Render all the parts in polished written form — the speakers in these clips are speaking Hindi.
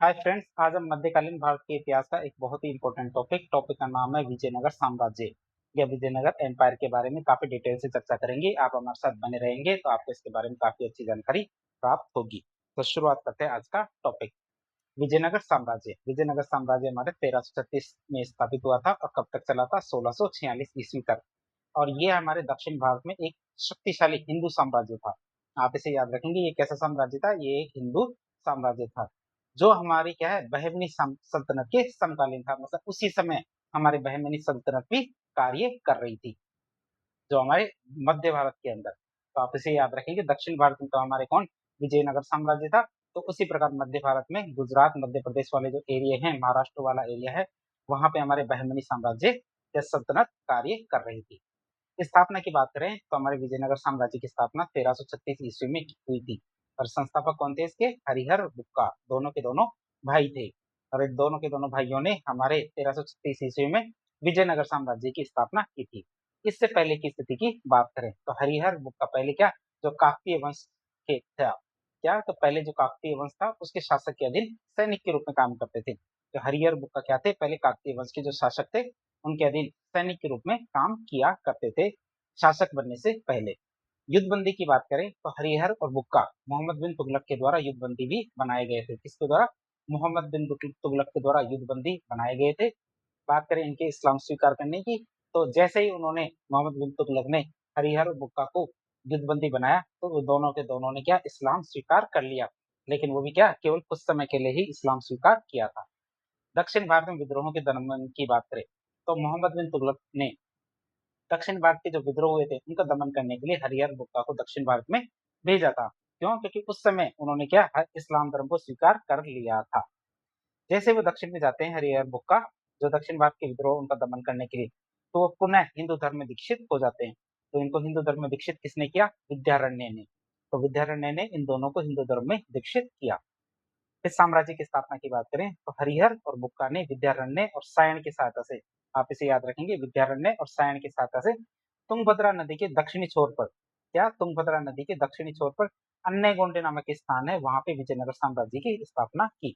हाय फ्रेंड्स, आज हम मध्यकालीन भारत के इतिहास का एक बहुत ही इंपॉर्टेंट टॉपिक का नाम है विजयनगर साम्राज्य या विजयनगर एम्पायर के बारे में काफी डिटेल से चर्चा करेंगे। आप हमारे साथ बने रहेंगे तो आपको इसके बारे में काफी अच्छी जानकारी प्राप्त होगी। तो शुरुआत करते हैं आज का टॉपिक। विजयनगर साम्राज्य हमारे 1336 में स्थापित हुआ था और कब तक चला था? 1646 ईस्वी तक। और ये हमारे दक्षिण भारत में एक शक्तिशाली हिंदू साम्राज्य था। आप इसे याद रखेंगे, ये कैसा साम्राज्य था? ये एक हिंदू साम्राज्य था जो हमारी क्या है, बहमनी सल्तनत के समकालीन था। मतलब उसी समय हमारी बहमनी सल्तनत भी कार्य कर रही थी जो हमारे मध्य भारत के अंदर। तो आप इसे याद रखेंगे, दक्षिण भारत में तो हमारे कौन? विजयनगर साम्राज्य था। तो उसी प्रकार मध्य भारत में गुजरात मध्य प्रदेश वाले जो एरिया है, महाराष्ट्र वाला एरिया है, वहां पे हमारे बहमनी साम्राज्य या सल्तनत कार्य कर रही थी। स्थापना की बात करें तो हमारे विजयनगर साम्राज्य की स्थापना 1336 ईस्वी में हुई थी। और संस्थापक कौन थे इसके? हरिहर बुक्का, दोनों के दोनों भाई थे। और इन दोनों के दोनों भाइयों ने हमारे 1336 ईस्वी में विजयनगर साम्राज्य की स्थापना की थी। इससे पहले की स्थिति की बात करें तो हरिहर बुक्का पहले क्या, जो काकतीय वंश के था, क्या तो पहले जो काकतीय वंश था उसके शासक के अधीन सैनिक के रूप में काम करते थे। तो हरिहर बुक्का क्या थे? पहले काकतीय वंश के जो शासक थे उनके अधीन सैनिक के रूप में काम किया करते थे शासक बनने से पहले। युद्धबंदी की बात करें तो हरिहर और बुक्का मोहम्मद बिन तुगलक के द्वारा युद्धबंदी भी बनाए गए थे। किसके द्वारा? मोहम्मद बिन तुगलक के द्वारा युद्धबंदी बनाए गए थे। बात करें इनके इस्लाम स्वीकार करने की, तो जैसे ही उन्होंने मोहम्मद बिन तुगलक ने हरिहर और बुक्का को युद्धबंदी बनाया तो वो दोनों के दोनों ने क्या, इस्लाम स्वीकार कर लिया। लेकिन वो भी क्या, केवल कुछ समय के लिए ही इस्लाम स्वीकार किया था। दक्षिण भारत में विद्रोहों के दमन की बात करें तो मोहम्मद बिन तुगलक ने दक्षिण भारत के जो विद्रोह हुए थे उनका दमन करने के लिए हरिहर बुक्का को दक्षिण भारत में भेजा था। क्यों? क्योंकि उस समय उन्होंने क्या, इस्लाम धर्म को स्वीकार कर लिया था। जैसे वो दक्षिण में जाते हैं हरिहर बुक्का, जो दक्षिण भारत के विद्रोह उनका दमन करने के लिए, तो वो पुनः हिंदू धर्म में दीक्षित हो जाते हैं। तो इनको हिंदू धर्म में दीक्षित किसने किया? विद्यारण्य ने। तो विद्यारण्य ने इन दोनों को हिंदू धर्म में दीक्षित किया। इस साम्राज्य की स्थापना की बात करें तो हरिहर और बुक्का ने विद्यारण्य और सायण की सहायता से, आप इसे याद रखेंगे, विद्यारण्य और सायण की सहायता से तुंगभद्रा नदी के दक्षिणी छोर पर, क्या, तुंगभद्रा नदी के दक्षिणी छोर पर अन्य गोंडे नामक स्थान है, वहां पे विजयनगर साम्राज्य की स्थापना की।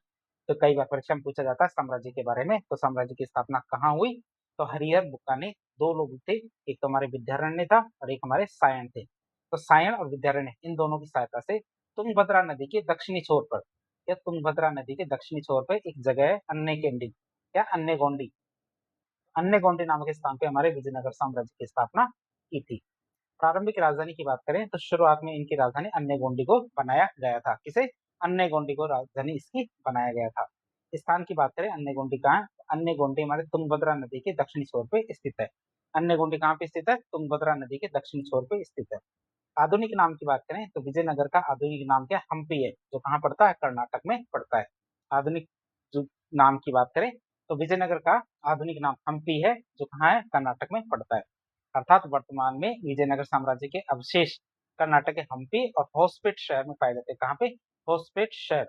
तो कई बार परीक्षा में पूछा जाता है साम्राज्य के बारे में, तो साम्राज्य की स्थापना कहाँ हुई? तो हरिहर बुक्का ने, दो लोग थे, एक तो हमारे विद्यारण्य था और एक हमारे सायण थे। तो सायण और विद्यारण्य इन दोनों की सहायता से तुंगभद्रा नदी के दक्षिणी छोर पर, या तुंगभद्रा नदी के दक्षिणी छोर पर एक जगह है अन्य केंडी, या अन्य गोंडी, अन्य गोंडी नामक स्थान पे हमारे विजयनगर साम्राज्य की स्थापना की थी। प्रारंभिक राजधानी की बात करें तो शुरुआत में इनकी राजधानी अन्य गोंडी को बनाया गया था। किसे? अन्य गोंडी को राजधानी इसकी बनाया गया था। स्थान की बात करें अन्य गोंडी कहाँ है? अन्य गोंडी हमारे तुंगभद्रा नदी के दक्षिणी छोर पे स्थित है। अन्य गोंडी कहाँ पे स्थित है? तुंगभद्रा नदी के दक्षिणी छोर पे स्थित है। आधुनिक नाम की बात करें तो विजयनगर का आधुनिक नाम क्या? हम्पी है, जो कहाँ पड़ता है? कर्नाटक में पड़ता है। आधुनिक जो नाम की बात करें तो विजयनगर का आधुनिक नाम हम्पी है, जो कहाँ है? कर्नाटक में पड़ता है। अर्थात वर्तमान में विजयनगर साम्राज्य के अवशेष कर्नाटक के हम्पी और होसपेट शहर में पाए जाते हैं। कहाँ पे? होसपेट शहर।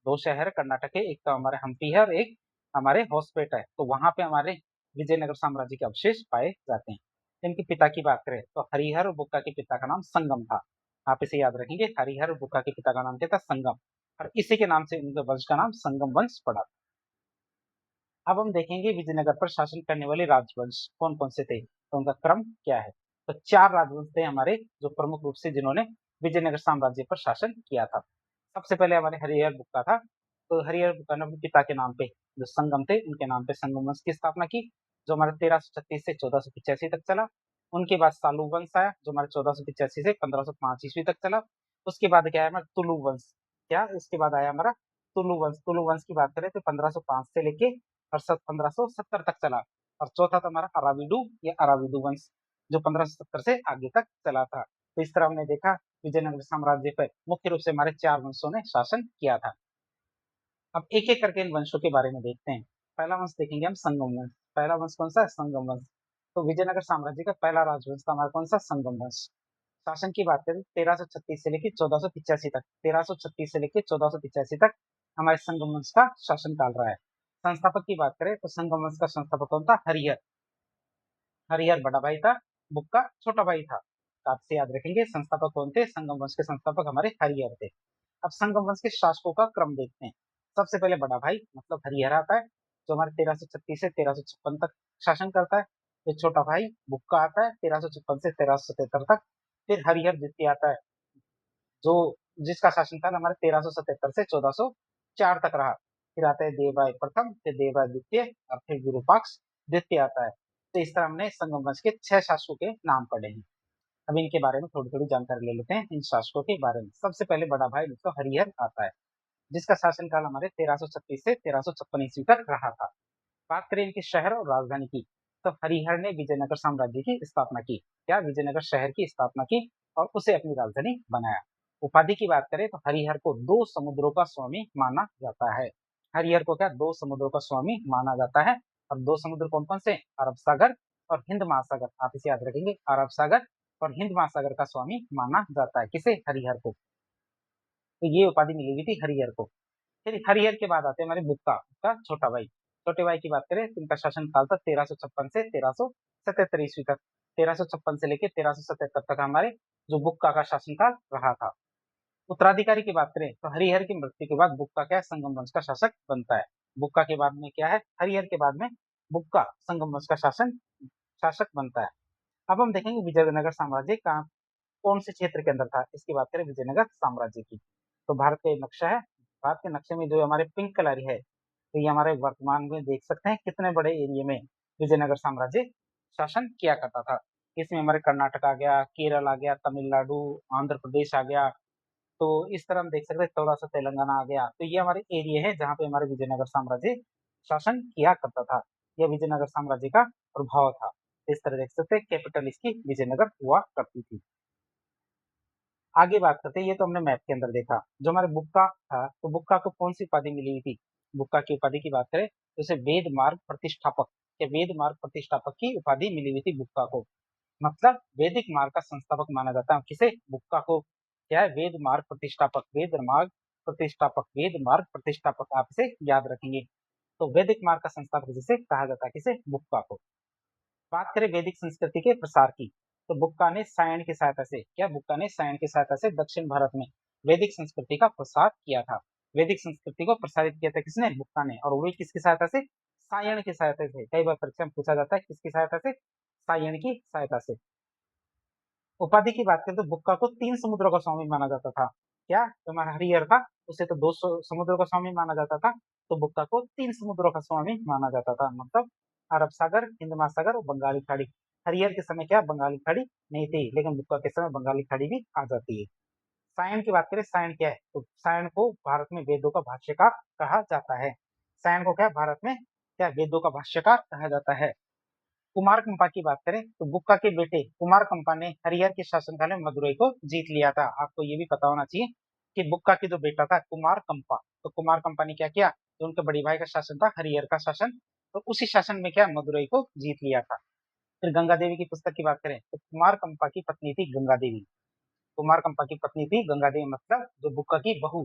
दो शहर कर्नाटक के, एक तो हमारे हम्पी है और एक हमारे होसपेट है। तो वहां पे हमारे विजयनगर साम्राज्य के अवशेष पाए जाते हैं। इनके पिता की बात करें तो हरिहर और बुक्का के पिता का नाम संगम था। आप इसे याद रखेंगे, हरिहर और बुक्का के पिता का नाम क्या था? संगम। और इसी के नाम से इनके वंश का नाम संगम वंश पड़ा। अब हम देखेंगे विजयनगर पर शासन करने वाले राजवंश कौन कौन से थे, तो उनका क्रम क्या है। तो चार राजवंश थे हमारे, जो प्रमुख रूप से जिन्होंने विजयनगर साम्राज्य पर शासन किया था। सबसे पहले हमारे हरिहर बुक्का था। तो हरिहर बुक्का ने अपने पिता के नाम पे, जो संगम थे, उनके नाम पे संगम वंश की स्थापना की, जो हमारे 1336 से 1485 तक चला। उनके बाद सालू वंश आया, जो हमारे 1485 से 1505 ईस्वी तक चला। उसके बाद क्या है हमारा? तुलु वंश। क्या? इसके बाद आया हमारा तुलु वंश। तुलु वंश की बात करें तो 1505 से लेके और 1570 तक चला। और चौथा था हमारा अराविडू या अराविडू वंश, जो 1570 से आगे तक चला था। तो इस तरह हमने देखा विजयनगर साम्राज्य पर मुख्य रूप से हमारे चार वंशों ने शासन किया था। अब एक एक करके इन वंशों के बारे में देखते हैं। पहला वंश देखेंगे हम, संगम वंश। पहला वंश कौन सा है? संगम वंश। तो विजयनगर साम्राज्य का पहला राजवंश था हमारा कौन सा? संगम वंश। शासन की बात करें 1336 से लेकर 1485 तक, 1336 से लेकर 1485 तक हमारे संगम वंश का शासन काल रहा है। संस्थापक की बात करें तो संगम वंश का संस्थापक कौन था? हरिहर। हरिहर बड़ा भाई था, बुक्का छोटा भाई था। तो आपसे याद रखेंगे संस्थापक कौन थे? संगम वंश के संस्थापक हमारे हरिहर थे। अब संगम वंश के शासकों का क्रम देखते हैं। सबसे पहले बड़ा भाई मतलब हरिहर आता है, जो हमारे 1336 से 1356 तक शासन करता है। फिर छोटा भाई बुक्का आता है 1356 से 1377 तक। फिर हरिहर द्वितीय आता है, जो जिसका शासनकाल हमारे 1377 से 1404 तक रहा। फिर आता है देवराय प्रथम, फिर देवराय द्वितीय और फिर विरूपाक्ष द्वितीय आता है। तो इस तरह हमने संगम वंश के 6 शासकों के नाम पढ़े हैं। अब इनके बारे में थोड़ी थोड़ी जानकारी ले लेते हैं इन शासकों के बारे में। सबसे पहले बड़ा भाई मतलब हरिहर आता है, जिसका शासनकाल हमारे 1336 से 1356 ईस्वी तक रहा था। बात करें इनके शहर और राजधानी की, तो हरिहर ने विजयनगर साम्राज्य की स्थापना की। क्या? विजयनगर शहर की स्थापना की और उसे अपनी राजधानी बनाया। उपाधि की बात करें तो हरिहर को 2 समुद्रों का स्वामी माना जाता है। हरिहर को क्या 2 समुद्रों का स्वामी माना जाता है। और 2 समुद्र कौन कौन से? अरब सागर और हिंद महासागर। आप इसे याद रखेंगे, अरब सागर और हिंद महासागर का स्वामी माना जाता है किसे? हरिहर को। तो ये उपाधि मिली हुई थी हरिहर को। फिर हरिहर के बाद आते हैं हमारे बुक्का का छोटा भाई। छोटे भाई की बात करें तो इनका शासन काल था 1356 से 1377 ईस्वी तक। 1356 से लेकर 1377 तक हमारे जो बुक्का का शासनकाल रहा था। उत्तराधिकारी की बात करें तो हरिहर की मृत्यु के बाद बुक्का क्या है? संगम वंश का शासक बनता है। बुक्का के बाद में क्या है? हरिहर के बाद में बुक्का संगम वंश का शासक बनता है। अब हम देखेंगे विजयनगर साम्राज्य का कौन से क्षेत्र के अंदर था, इसकी बात करें विजयनगर साम्राज्य की। तो भारत का ये नक्शा है। भारत के नक्शे में जो हमारे पिंक कलर है, तो ये हमारे वर्तमान में देख सकते हैं कितने बड़े एरिया में विजयनगर साम्राज्य शासन किया करता था। इसमें हमारे कर्नाटक आ गया, केरल आ गया, तमिलनाडु, आंध्र प्रदेश आ गया। तो इस तरह हम देख सकते हैं थोड़ा सा तेलंगाना आ गया। तो ये हमारे एरिया है जहाँ पे हमारे विजयनगर साम्राज्य शासन किया करता था। यह विजयनगर साम्राज्य का प्रभाव था। इस तरह देख सकते हैं कैपिटल इसकी विजयनगर हुआ करती थी। आगे बात करते हैं, ये तो हमने मैप के अंदर देखा। जो हमारे बुक्का था, तो बुक्का को कौन सी उपाधि मिली हुई थी? बुक्का की उपाधि की बात करें तो इसे वेद मार्ग प्रतिष्ठापक या वेद मार्ग प्रतिष्ठापक की उपाधि मिली हुई थी बुक्का को। मतलब वैदिक मार्ग का संस्थापक माना जाता है किसे? बुक्का को। क्या है? वेद मार्ग प्रतिष्ठापक, वेद मार्ग प्रतिष्ठापक, वेद मार्ग प्रतिष्ठापक, आप इसे याद रखेंगे। तो वैदिक मार्ग का संस्थापक जिसे कहा जाता है किसे? बुक्का को। बात करें वैदिक संस्कृति के प्रसार की, तो बुक्का ने सायन की सहायता से, क्या बुक्का ने सायन की सहायता से दक्षिण भारत में वैदिक संस्कृति का प्रसार किया था। वैदिक संस्कृति को प्रसारित किया था किसने? बुक्का ने। और वो भी किसकी सहायता से? सायन की सहायता से। कई बार परीक्षा में पूछा जाता है किसकी सहायता से? सायन की सहायता से। उपाधि की बात करें तो बुक्का को 3 समुद्रों का स्वामी माना जाता था। क्या? तो हमारा हरिहर था, उसे तो 2 समुद्रों का स्वामी माना जाता था। तो बुक्का को 3 समुद्रों का स्वामी माना जाता था। मतलब अरब सागर, हिंद महासागर और बंगाली खाड़ी। हरिहर के समय क्या बंगाली खाड़ी नहीं थी, लेकिन बुक्का के समय बंगाली खाड़ी भी आ जाती है। सायन की बात करें, सायन क्या है? तो सायन को भारत में वेदों का भाष्यकार कहा जाता है। सायन को क्या भारत में क्या वेदों का भाष्यकार कहा जाता है। कुमारकंपा की बात करें तो बुक्का के बेटे कुमारकंपा ने हरिहर के शासनकाल में मदुरई को जीत लिया था। आपको ये भी पता होना चाहिए कि बुक्का की जो बेटा था कुमारकंपा, तो कुमारकंपा ने क्या किया? तो उनके बड़ी भाई का शासन था हरिहर का शासन, तो उसी शासन में क्या मदुरई को जीत लिया था। फिर गंगा देवी की पुस्तक की बात करें तो कुमारकंपा की पत्नी थी गंगा देवी। कुमारकंपा की पत्नी थी गंगा देवी, मतलब जो बुक्का की बहू,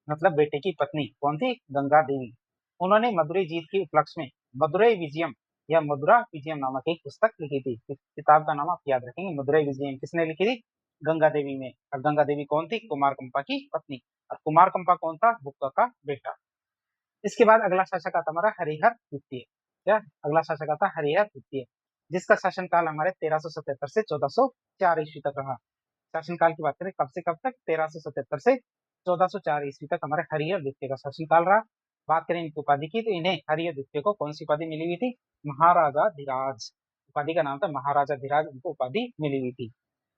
मतलब बेटे की पत्नी कौन थी? गंगा देवी। उन्होंने मदुरई जीत के उपलक्ष्य में मदुरई विजयम या मदुरा विजयम नामक एक पुस्तक लिखी थी। इस किताब का नाम आप याद रखेंगे, मदुरई विजयम किसने लिखी थी? गंगा देवी ने। और गंगा देवी कौन थी? कुमारकंपा की पत्नी। और कुमारकंपा कौन था? बुक्का का बेटा। इसके बाद अगला शासक आता हमारा हरिहर द्वितीय। क्या? अगला शासक आता हरिहर द्वितीय, जिसका शासनकाल हमारे 1377 से 1404 ईस्वी तक रहा। शासनकाल की बात करें कब से कब तक? 1377 से 1404 ईस्वी तक हमारे हरिहर द्वितीय का शासनकाल रहा। बात करें इनकी उपाधि की, तो इन्हें हरिहर द्वितीय को कौन सी उपाधि मिली हुई थी? महाराजा धीराज। उपाधि का नाम था महाराजा धीराज, इनको उपाधि मिली हुई थी।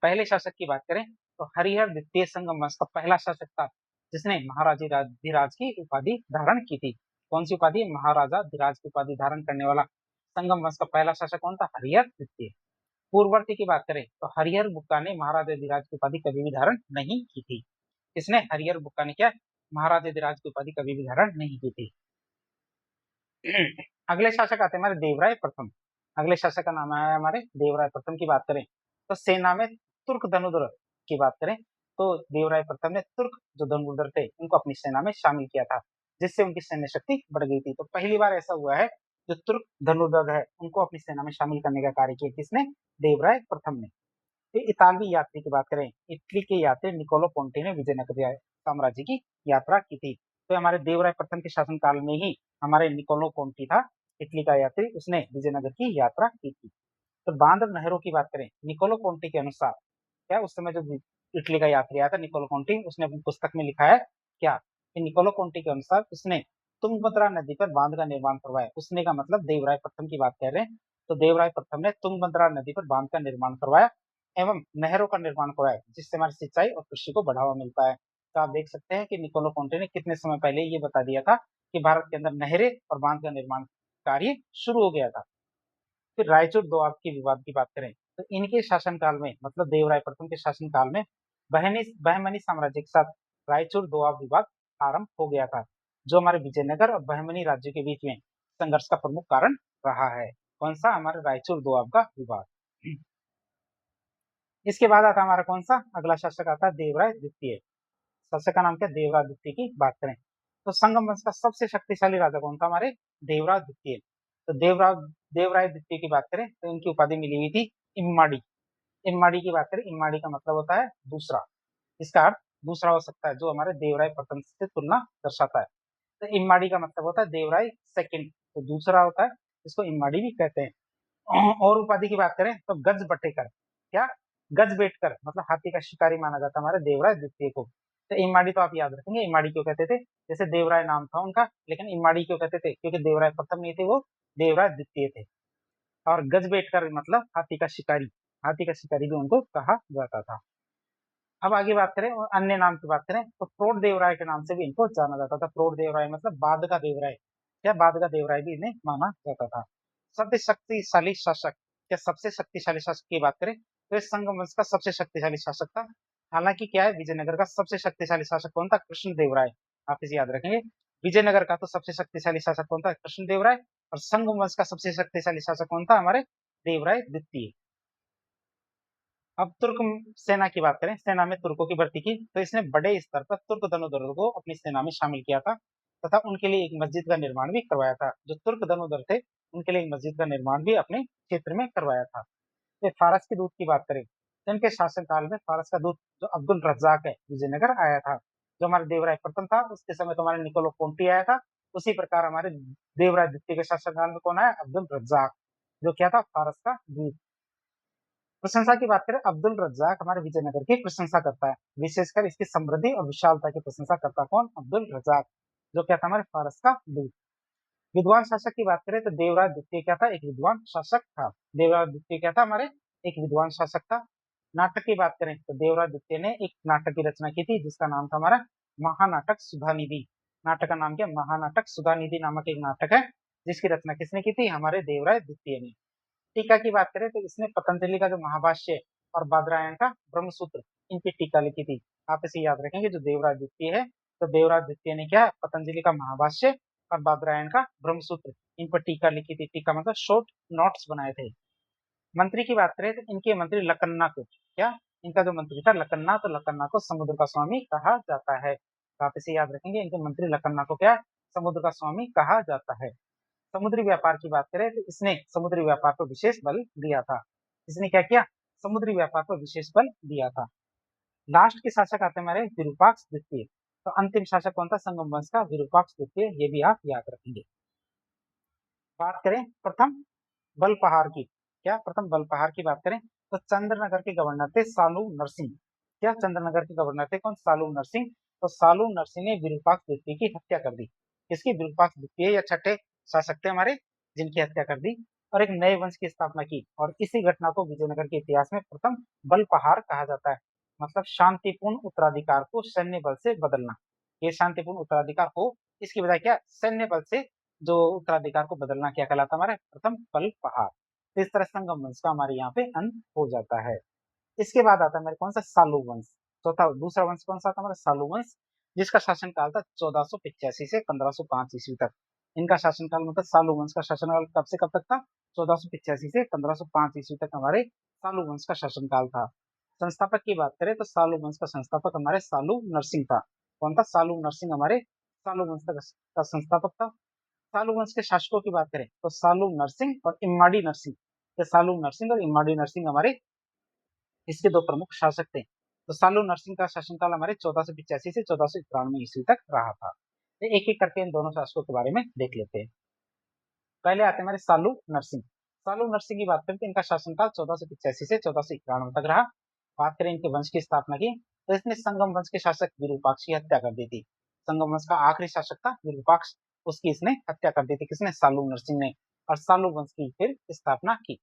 पहले शासक की बात करें तो हरिहर द्वितीय संगम वंश का पहला शासक था जिसने महाराजा धीराज की उपाधि धारण की थी। कौन सी उपाधि? महाराजा धीराज की उपाधि धारण करने वाला संगम वंश का पहला शासक कौन था? हरिहर द्वितीय। पूर्ववर्ती की बात करें तो हरिहर बुक्का ने महाराजा धीराज की उपाधि कभी भी धारण नहीं की थी। किसने? हरिहर बुक्का ने क्या महाराजा धीराज की उपाधि कभी भी धारण नहीं की थी। अगले शासक आते हैं हमारे देवराय प्रथम। अगले शासक का नाम है हमारे देवराय प्रथम। की बात करें तो सेना में तुर्क धनुर्धर की बात करें तो देवराय प्रथम ने तुर्क जो धनुर्धर थे उनको अपनी सेना में शामिल किया था, जिससे उनकी सैन्य शक्ति बढ़ गई थी। तो पहली बार ऐसा हुआ है जो तुर्क धनुर्धर है उनको अपनी सेना में शामिल करने का कार्य किया किसने? देवराय प्रथम ने। फिर इतालवी यात्री की बात करें, इटली के यात्री निकोलो पोंटी ने विजयनगर साम्राज्य की यात्रा की थी। तो हमारे देवराय प्रथम के शासनकाल में ही हमारे निकोलो कोंटी था, इटली का यात्री, उसने विजयनगर की यात्रा की थी। तो बांध और नहरों की बात करें, निकोलो कोंटी के अनुसार क्या उस समय जो इटली का यात्री आया था निकोलो कोंटी, उसने अपनी पुस्तक में लिखा है क्या कि निकोलो कोंटी के अनुसार उसने तुंगभद्रा नदी पर बांध का निर्माण करवाया। उसने का मतलब देवराय प्रथम की बात कर रहे हैं। तो देवराय प्रथम ने तुंगभद्रा नदी पर बांध का निर्माण करवाया एवं नहरों का निर्माण करवाया, जिससे हमारी सिंचाई और कृषि को बढ़ावा मिलता है। तो आप देख सकते हैं कि निकोलो कोंटे ने कितने समय पहले ये बता दिया था कि भारत के अंदर नहरें और बांध का निर्माण कार्य शुरू हो गया था। फिर रायचूर दोआब के विवाद की बात करें, तो इनके शासनकाल में मतलब देवराय प्रथम के शासनकाल में बहमनी साम्राज्य के साथ रायचूर दोआब विवाद आरंभ हो गया था, जो हमारे विजयनगर और बहमनी राज्यों के बीच में संघर्ष का प्रमुख कारण रहा है। कौन सा? हमारे रायचूर दोआब का विवाद। इसके बाद आता हमारा कौन सा अगला शासक आता है? देवराय द्वितीय। शासक का नाम क्या? देवराय द्वितीय की बात करें तो संगम वंश का सबसे शक्तिशाली राजा कौन था? हमारे देवराय द्वितीय। तो देवराय द्वितीय की बात करें तो इनकी उपाधि मिली हुई थी इम्माड़ी। इम्माड़ी की बात करें, इम्माड़ी का मतलब होता है दूसरा। इसका अर्थ दूसरा हो सकता है, जो हमारे देवराय प्रथम से तुलना दर्शाता है। तो इम्माड़ी का मतलब होता है देवराय सेकंड, तो दूसरा होता है, इसको इम्माड़ी भी कहते हैं। और उपाधि की बात करें तो गज बटेकर, क्या? गज बेटकर मतलब हाथी का शिकारी माना जाता है हमारे देवराय द्वितीय को। तो इम्माड़ी तो आप याद रखेंगे, इम्माड़ी क्यों कहते थे? जैसे देवराय नाम था उनका, लेकिन इम्माड़ी क्यों कहते थे? क्योंकि देवराय प्रथम नहीं थे, वो देवराय द्वितीय थे। और गज बेटकर मतलब हाथी का शिकारी, हाथी का शिकारी भी उनको कहा जाता था। अब आगे बात करें और अन्य नाम की बात करें तो प्रोड़ देवराय के नाम से भी इनको जाना जाता था। प्रोड़ देवराय मतलब बाद का देवराय, क्या? बाद का देवराय भी इन्हें माना जाता था। सबसे शक्तिशाली शासक, क्या सबसे शक्तिशाली शासक की बात करें तो इस संगम वंश का सबसे शक्तिशाली शासक था। हालांकि क्या है, विजयनगर का सबसे शक्तिशाली शासक कौन था? कृष्ण देवराय। आप इसे याद रखेंगे, विजयनगर का तो सबसे शक्तिशाली शासक कौन था? कृष्ण देवराय। और संगम वंश का सबसे शक्तिशाली शासक कौन था? हमारे देवराय द्वितीय। अब तुर्क सेना की बात करें, सेना में तुर्कों की भर्ती की तो इसने बड़े स्तर पर तुर्क धनुधरों को अपनी सेना में शामिल किया था तथा उनके लिए एक मस्जिद का निर्माण भी करवाया था। जो तुर्क धनुधर थे उनके लिए एक मस्जिद का निर्माण भी अपने क्षेत्र में करवाया था। तो फारस के दूत की बात करें तो इनके शासनकाल में फारस का दूत जो अब्दुल रज्जाक है विजयनगर आया था। जो हमारे देवराय प्रथम था उसके समय तो हमारे निकोलो कोंटी आया था, उसी प्रकार हमारे देवराय द्वितीय के शासनकाल में कौन आया? अब्दुल रज्जाक, जो क्या था? फारस का दूत। प्रशंसा की बात करें, अब्दुल रज्जाक हमारे विजयनगर की प्रशंसा करता है, विशेषकर इसकी समृद्धि और विशालता की प्रशंसा करता कौन? अब्दुल रज्जाक, जो क्या था? हमारे फारस का दूत। विद्वान शासक की बात करें तो देवराज द्वितीय क्या था? एक विद्वान शासक था। देवराज द्वितीय क्या था? हमारे एक विद्वान शासक था। नाटक की बात करें तो देवराज द्वितीय ने एक नाटक की रचना की थी जिसका नाम था हमारा महानाटक सुधानिधि। नाटक का नाम क्या? महानाटक सुधानिधि नामक एक नाटक है, जिसकी रचना किसने की थी? हमारे देवराज द्वितीय ने। टीका की बात करें तो इसने पतंजलि का जो महाभाष्य और बादरायण का ब्रह्मसूत्र, इनकी टीका लिखी थी। आप इसे याद रखेंगे, जो देवराज द्वितीय है तो देवराज द्वितीय ने क्या? पतंजलि का महाभाष्य और बादरायण का ब्रह्मसूत्र, इन पर टीका लिखी थी। टीका मतलब शॉर्ट नोट्स बनाए थे। मंत्री की बात करें तो इनके मंत्री लकन्ना को, क्या? इनका जो मंत्री था लकन्ना, तो लकन्ना को समुद्र का स्वामी कहा जाता है। तो आप इसे याद रखेंगे, इनके मंत्री लकन्ना को क्या? समुद्र का स्वामी कहा जाता है। समुद्री व्यापार की बात करें तो इसने समुद्री व्यापार पर विशेष बल दिया था। इसने क्या किया? समुद्री व्यापार पर विशेष बल दिया था। लास्ट के शासक आते हैं हमारे विरूपाक्ष द्वितीय। तो अंतिम शासक कौन था संगम वंश का? विरूपाक्ष द्वितीय, ये भी आप याद रखेंगे। बात करें प्रथम बलपहार की, क्या? प्रथम बलपहार की बात करें तो चंद्रनगर के गवर्नर थे सालू नरसिंह। क्या? चंद्रनगर के गवर्नर थे कौन? सालू नरसिंह। तो सालू नरसिंह ने विरूपाक्ष द्वितीय की हत्या कर दी। किसकी? विरूपाक्ष द्वितीय या छठे शासक थे हमारे, जिनकी हत्या कर दी और एक नए वंश की स्थापना की। और इसी घटना को विजयनगर के इतिहास में प्रथम बलपहार कहा जाता है। मतलब शांतिपूर्ण उत्तराधिकार को सैन्य बल से बदलना। ये शांतिपूर्ण उत्तराधिकार हो, इसकी बजाय क्या? सैन्य बल से जो उत्तराधिकार को बदलना क्या कहलाता है? हमारे प्रथम बलपहार। तो इस तरह संगम वंश का हमारे यहाँ पे अंत हो जाता है। इसके बाद आता है मेरे कौन सा? सालू वंश। चौथा दूसरा वंश कौन सा था हमारा? सालू वंश, जिसका शासनकाल था 1485 से 1505 ईस्वी तक। इनका शासनकाल मतलब सालू वंश का शासनकाल कब से कब तक था? 1485 से 1505 ईस्वी तक हमारे सालू वंश का शासनकाल था। संस्थापक की बात करें तो सालू वंश का संस्थापक हमारे सालू नरसिंह था। कौन था? सालू नरसिंह हमारे सालू वंश का संस्थापक था। सालू वंश के शासकों की बात करें तो सालू नरसिंह और इम्माड़ी नरसिंह, ये सालू नरसिंह और इम्माड़ी नरसिंह हमारे इसके दो प्रमुख शासक थे। तो सालू नरसिंह का शासनकाल हमारे 1485 से 1491 ईस्वी तक रहा था। तो एक एक करके इन दोनों शासकों के बारे में देख लेते हैं। पहले आते हैं हमारे सालू नरसिंह। सालू नरसिंह की बात करें तो इनका शासनकाल 1485 से 1491 तक रहा। बात करें इनके वंश की स्थापना की तो इसने संगम वंश के शासक विरूपाक्ष की हत्या कर दी थी। संगम वंश का आखिरी शासक था विरूपाक्ष, उसकी इसने हत्या कर दी थी। किसने? सालू नरसिंह ने। और सालू वंश की फिर स्थापना की।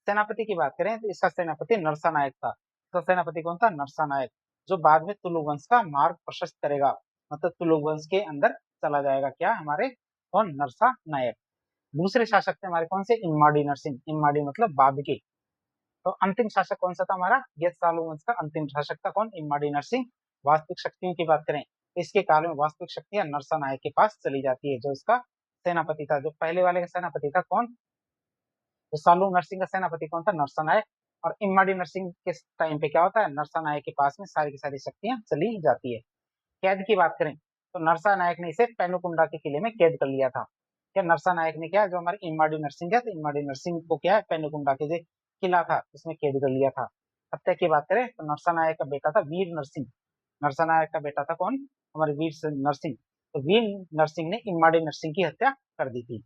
सेनापति की बात करें तो इसका सेनापति नरसा नायक था। तो सेनापति कौन था? नरसा नायक, जो बाद में तुलु वंश का मार्ग प्रशस्त करेगा, मतलब तुलु वंश के अंदर चला जाएगा। क्या? हमारे कौन? नरसा नायक। दूसरे शासक थे हमारे कौन से? इम्माडी नरसिंह। इम्माडी मतलब बाद के। तो अंतिम शासक कौन सा था हमारा? ये सालू वंश का अंतिम शासक था कौन? इम्माडी नरसिंह। वास्तविक शक्तियों की बात करें, इसके काल में वास्तविक शक्तियां नरसा नायक के पास चली जाती है, जो इसका सेनापति था। जो पहले वाले का सेनापति था कौन? तो सालू नरसिंह का सेनापति कौन था? नरसा नायक। और इम्माडी नरसिंह के टाइम पे क्या होता है? नरसा नायक के पास में सारी की सारी शक्तियां चली जाती है। कैद की बात करें तो नरसा नायक ने इसे पेनुकुंडा के किले में कैद कर लिया था। क्या नरसा नायक ने क्या, जो हमारे इम्माडी नरसिंह है, तो इम्माडी नरसिंह को क्या है, पेनुकुंडा के जो किला था उसमें कैद कर लिया था। हत्या की बात करें तो नरसा नायक का बेटा था वीर नरसिंह। नरसा नायक का बेटा था कौन? हमारे वीर नरसिंह। तो वीर नरसिंह ने इम्माडी नरसिंह की हत्या कर दी थी।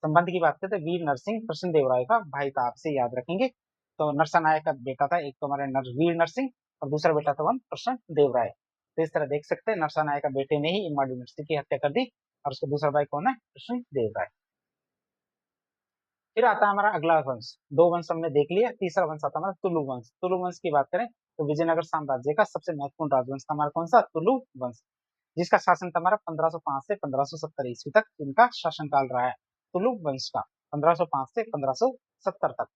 संबंध की बात करें तो वीर नरसिंह कृष्णदेवराय का भाई था, आपसे याद रखेंगे। तो नरसा नायक का बेटा था एक तो हमारे वीर नरसिंह, और दूसरा बेटा था कृष्ण देवराय। तो इस तरह देख सकते हैं नरसा नायक का बेटे ने ही इम्माडी नरसिंह की हत्या कर दी, और उसका दूसरा भाई कौन है? कृष्ण देवराय। फिर आता है हमारा अगला वंश। दो वंश हमने देख लिया, तीसरा वंश आता है हमारा तुलु वंश। तुलु वंश की बात करें तो विजयनगर साम्राज्य का सबसे महत्वपूर्ण राजवंश था हमारा कौन सा? तुलु वंश, जिसका शासन था हमारा 1505 से 1570 ईस्वी तक इनका शासनकाल रहा है। तुलु वंश का 1505 से 1570 तक।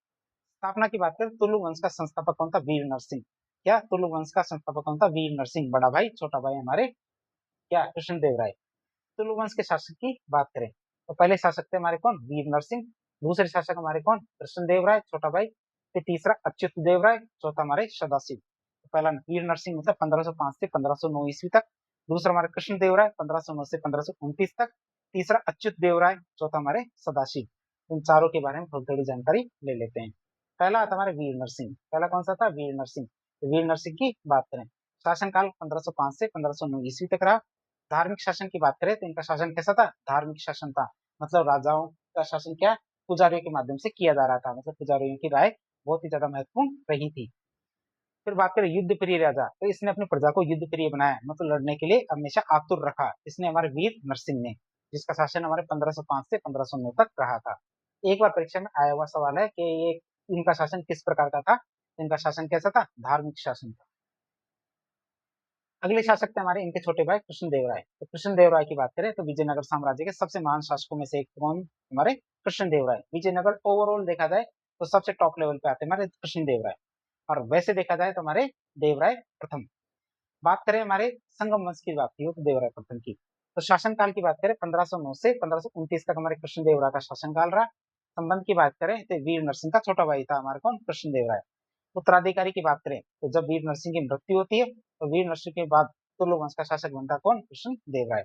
स्थापना की बात करें, तुलु वंश का संस्थापक कौन था? वीर नरसिंह। क्या? तुलु वंश का संस्थापक कौन था? वीर नरसिंह। बड़ा भाई, छोटा भाई हमारे क्या? कृष्ण देवराय। तुलु वंश के शासक की बात करें तो पहले शासक थे हमारे कौन? वीर नरसिंह। दूसरे शासक हमारे कौन? कृष्ण देवराय, छोटा भाई। फिर तीसरा अच्युत देवराय, चौथा हमारे सदाशिव। तो पहला वीर नरसिंह मतलब 1505 से 1509 ईस्वी तक। दूसरा हमारे कृष्ण देवराय 1509 से 1529 तक। तीसरा अच्युत देवराय, चौथा हमारे सदाशिव। इन चारों के बारे में थोड़ी थोड़ी जानकारी ले लेते हैं। पहला आता हमारे वीर नरसिंह। पहला कौन सा था? वीर नरसिंह। तो वीर नरसिंह की बात करें, शासनकाल 1505 से 1509 ईस्वी तक रहा। धार्मिक शासन की बात करें तो इनका शासन कैसा था? धार्मिक शासन था, मतलब राजाओं का शासन क्या? पुजारियों के माध्यम से किया जा रहा था, मतलब पुजारियों की राय बहुत ही ज्यादा महत्वपूर्ण रही थी। फिर बात करें युद्ध प्रिय राजा, तो इसने अपनी प्रजा को युद्ध प्रिय बनाया, मतलब लड़ने के लिए हमेशा आतुर रखा। इसने हमारे वीर नरसिंह ने, जिसका शासन हमारे 1505 से 1509 तक रहा था। एक बार परीक्षा में आया हुआ सवाल है कि ये इनका शासन किस प्रकार का था? इनका शासन कैसा था? धार्मिक शासन था। अगले शासक थे हमारे इनके छोटे भाई कृष्णदेवराय। तो कृष्णदेवराय की बात करें तो विजयनगर साम्राज्य के सबसे महान शासकों में से एक कौन? हमारे कृष्णदेवराय। विजयनगर ओवरऑल देखा जाए तो सबसे टॉप लेवल पे आते हैं हमारे कृष्णदेवराय। और वैसे देखा जाए तो हमारे देवराय प्रथम। बात करें हमारे संगम वंश की, बात की हो तो देवराय प्रथम की। तो शासनकाल की बात करें 1509 से 1529 तक हमारे कृष्णदेवराय का शासनकाल रहा। संबंध की बात करें तो वीर नरसिंह का छोटा भाई था हमारे कौन? कृष्णदेवराय। उत्तराधिकारी की बात करें तो जब वीर नरसिंह की मृत्यु होती है तो वीर नरसिंह के बाद तुलु वंश का शासक बनता कौन? कृष्ण देवराय।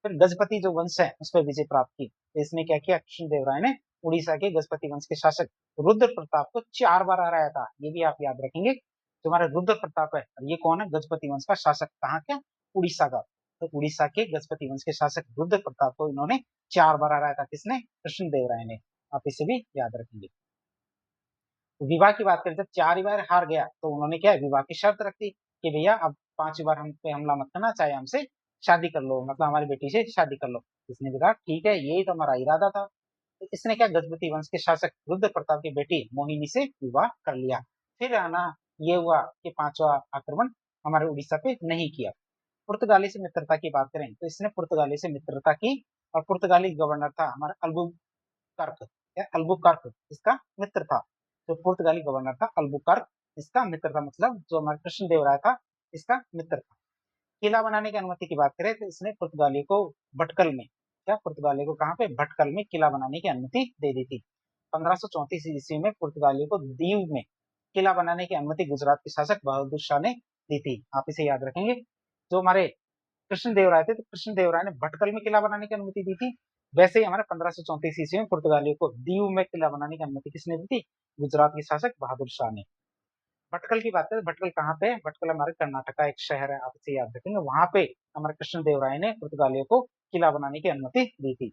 फिर गजपति जो वंश है उस पर विजय प्राप्त की, तो इसने क्या किया? कृष्ण देवराय ने उड़ीसा के गजपति वंश के शासक रुद्र प्रताप को 4 बार हराया था। ये भी आप याद रखेंगे। जो हमारा रुद्र प्रताप है, और ये कौन है? गजपति वंश का शासक। कहाँ का? उड़ीसा का। तो उड़ीसा के गजपति वंश के शासक रुद्र प्रताप को इन्होंने 4 बार हराया था। किसने? कृष्ण देवराय ने। आप इसे भी याद रखेंगे। विवाह की बात करें, जब 4 बार हार गया तो उन्होंने क्या है? विवाह की शर्त रख दी कि भैया अब 5वीं बार हम पे हमला मत करना, चाहे हमसे शादी कर लो, मतलब हमारी बेटी से शादी कर लो। इसने भी कहा ठीक है, यही तो हमारा इरादा था। तो इसने क्या? गजपति वंश के शासक रुद्र प्रताप की बेटी मोहिनी से विवाह कर लिया। फिर आना ये हुआ कि 5वां आक्रमण हमारे उड़ीसा पे नहीं किया। पुर्तगाली से मित्रता की बात करें तो इसने पुर्तगाली से मित्रता की, और पुर्तगाली गवर्नर था हमारा अल्बुकर्क। या अल्बुकर्क इसका मित्र था। जो पुर्तगाली गवर्नर था अल्बुकर्क इसका मित्र था, मतलब जो हमारा कृष्ण देवराय था इसका मित्र था। किला बनाने की अनुमति की बात करें तो इसने पुर्तगाली को भटकल में, क्या पुर्तगाली को कहाँ पे? भटकल में किला बनाने की अनुमति दे दी थी। 1534 ईस्वी में पुर्तगाली को दीव में किला बनाने की अनुमति गुजरात के शासक बहादुर शाह ने दी थी। आप इसे याद रखेंगे। जो हमारे कृष्ण देवराय थे, तो कृष्ण देवराय ने भटकल में किला बनाने की अनुमति दी थी। वैसे ही हमारे 1534 ईस्वी में पुर्तगालियों को दीव में किला बनाने की अनुमति किसने दी थी? गुजरात के शासक बहादुर शाह ने। भटकल की बात करें, भटकल कहाँ पे है? भटकल हमारे कर्नाटक का एक शहर है, आप इसे याद रखेंगे। वहां पे हमारे कृष्ण देवराय ने पुर्तगालियों को किला बनाने की अनुमति दी थी।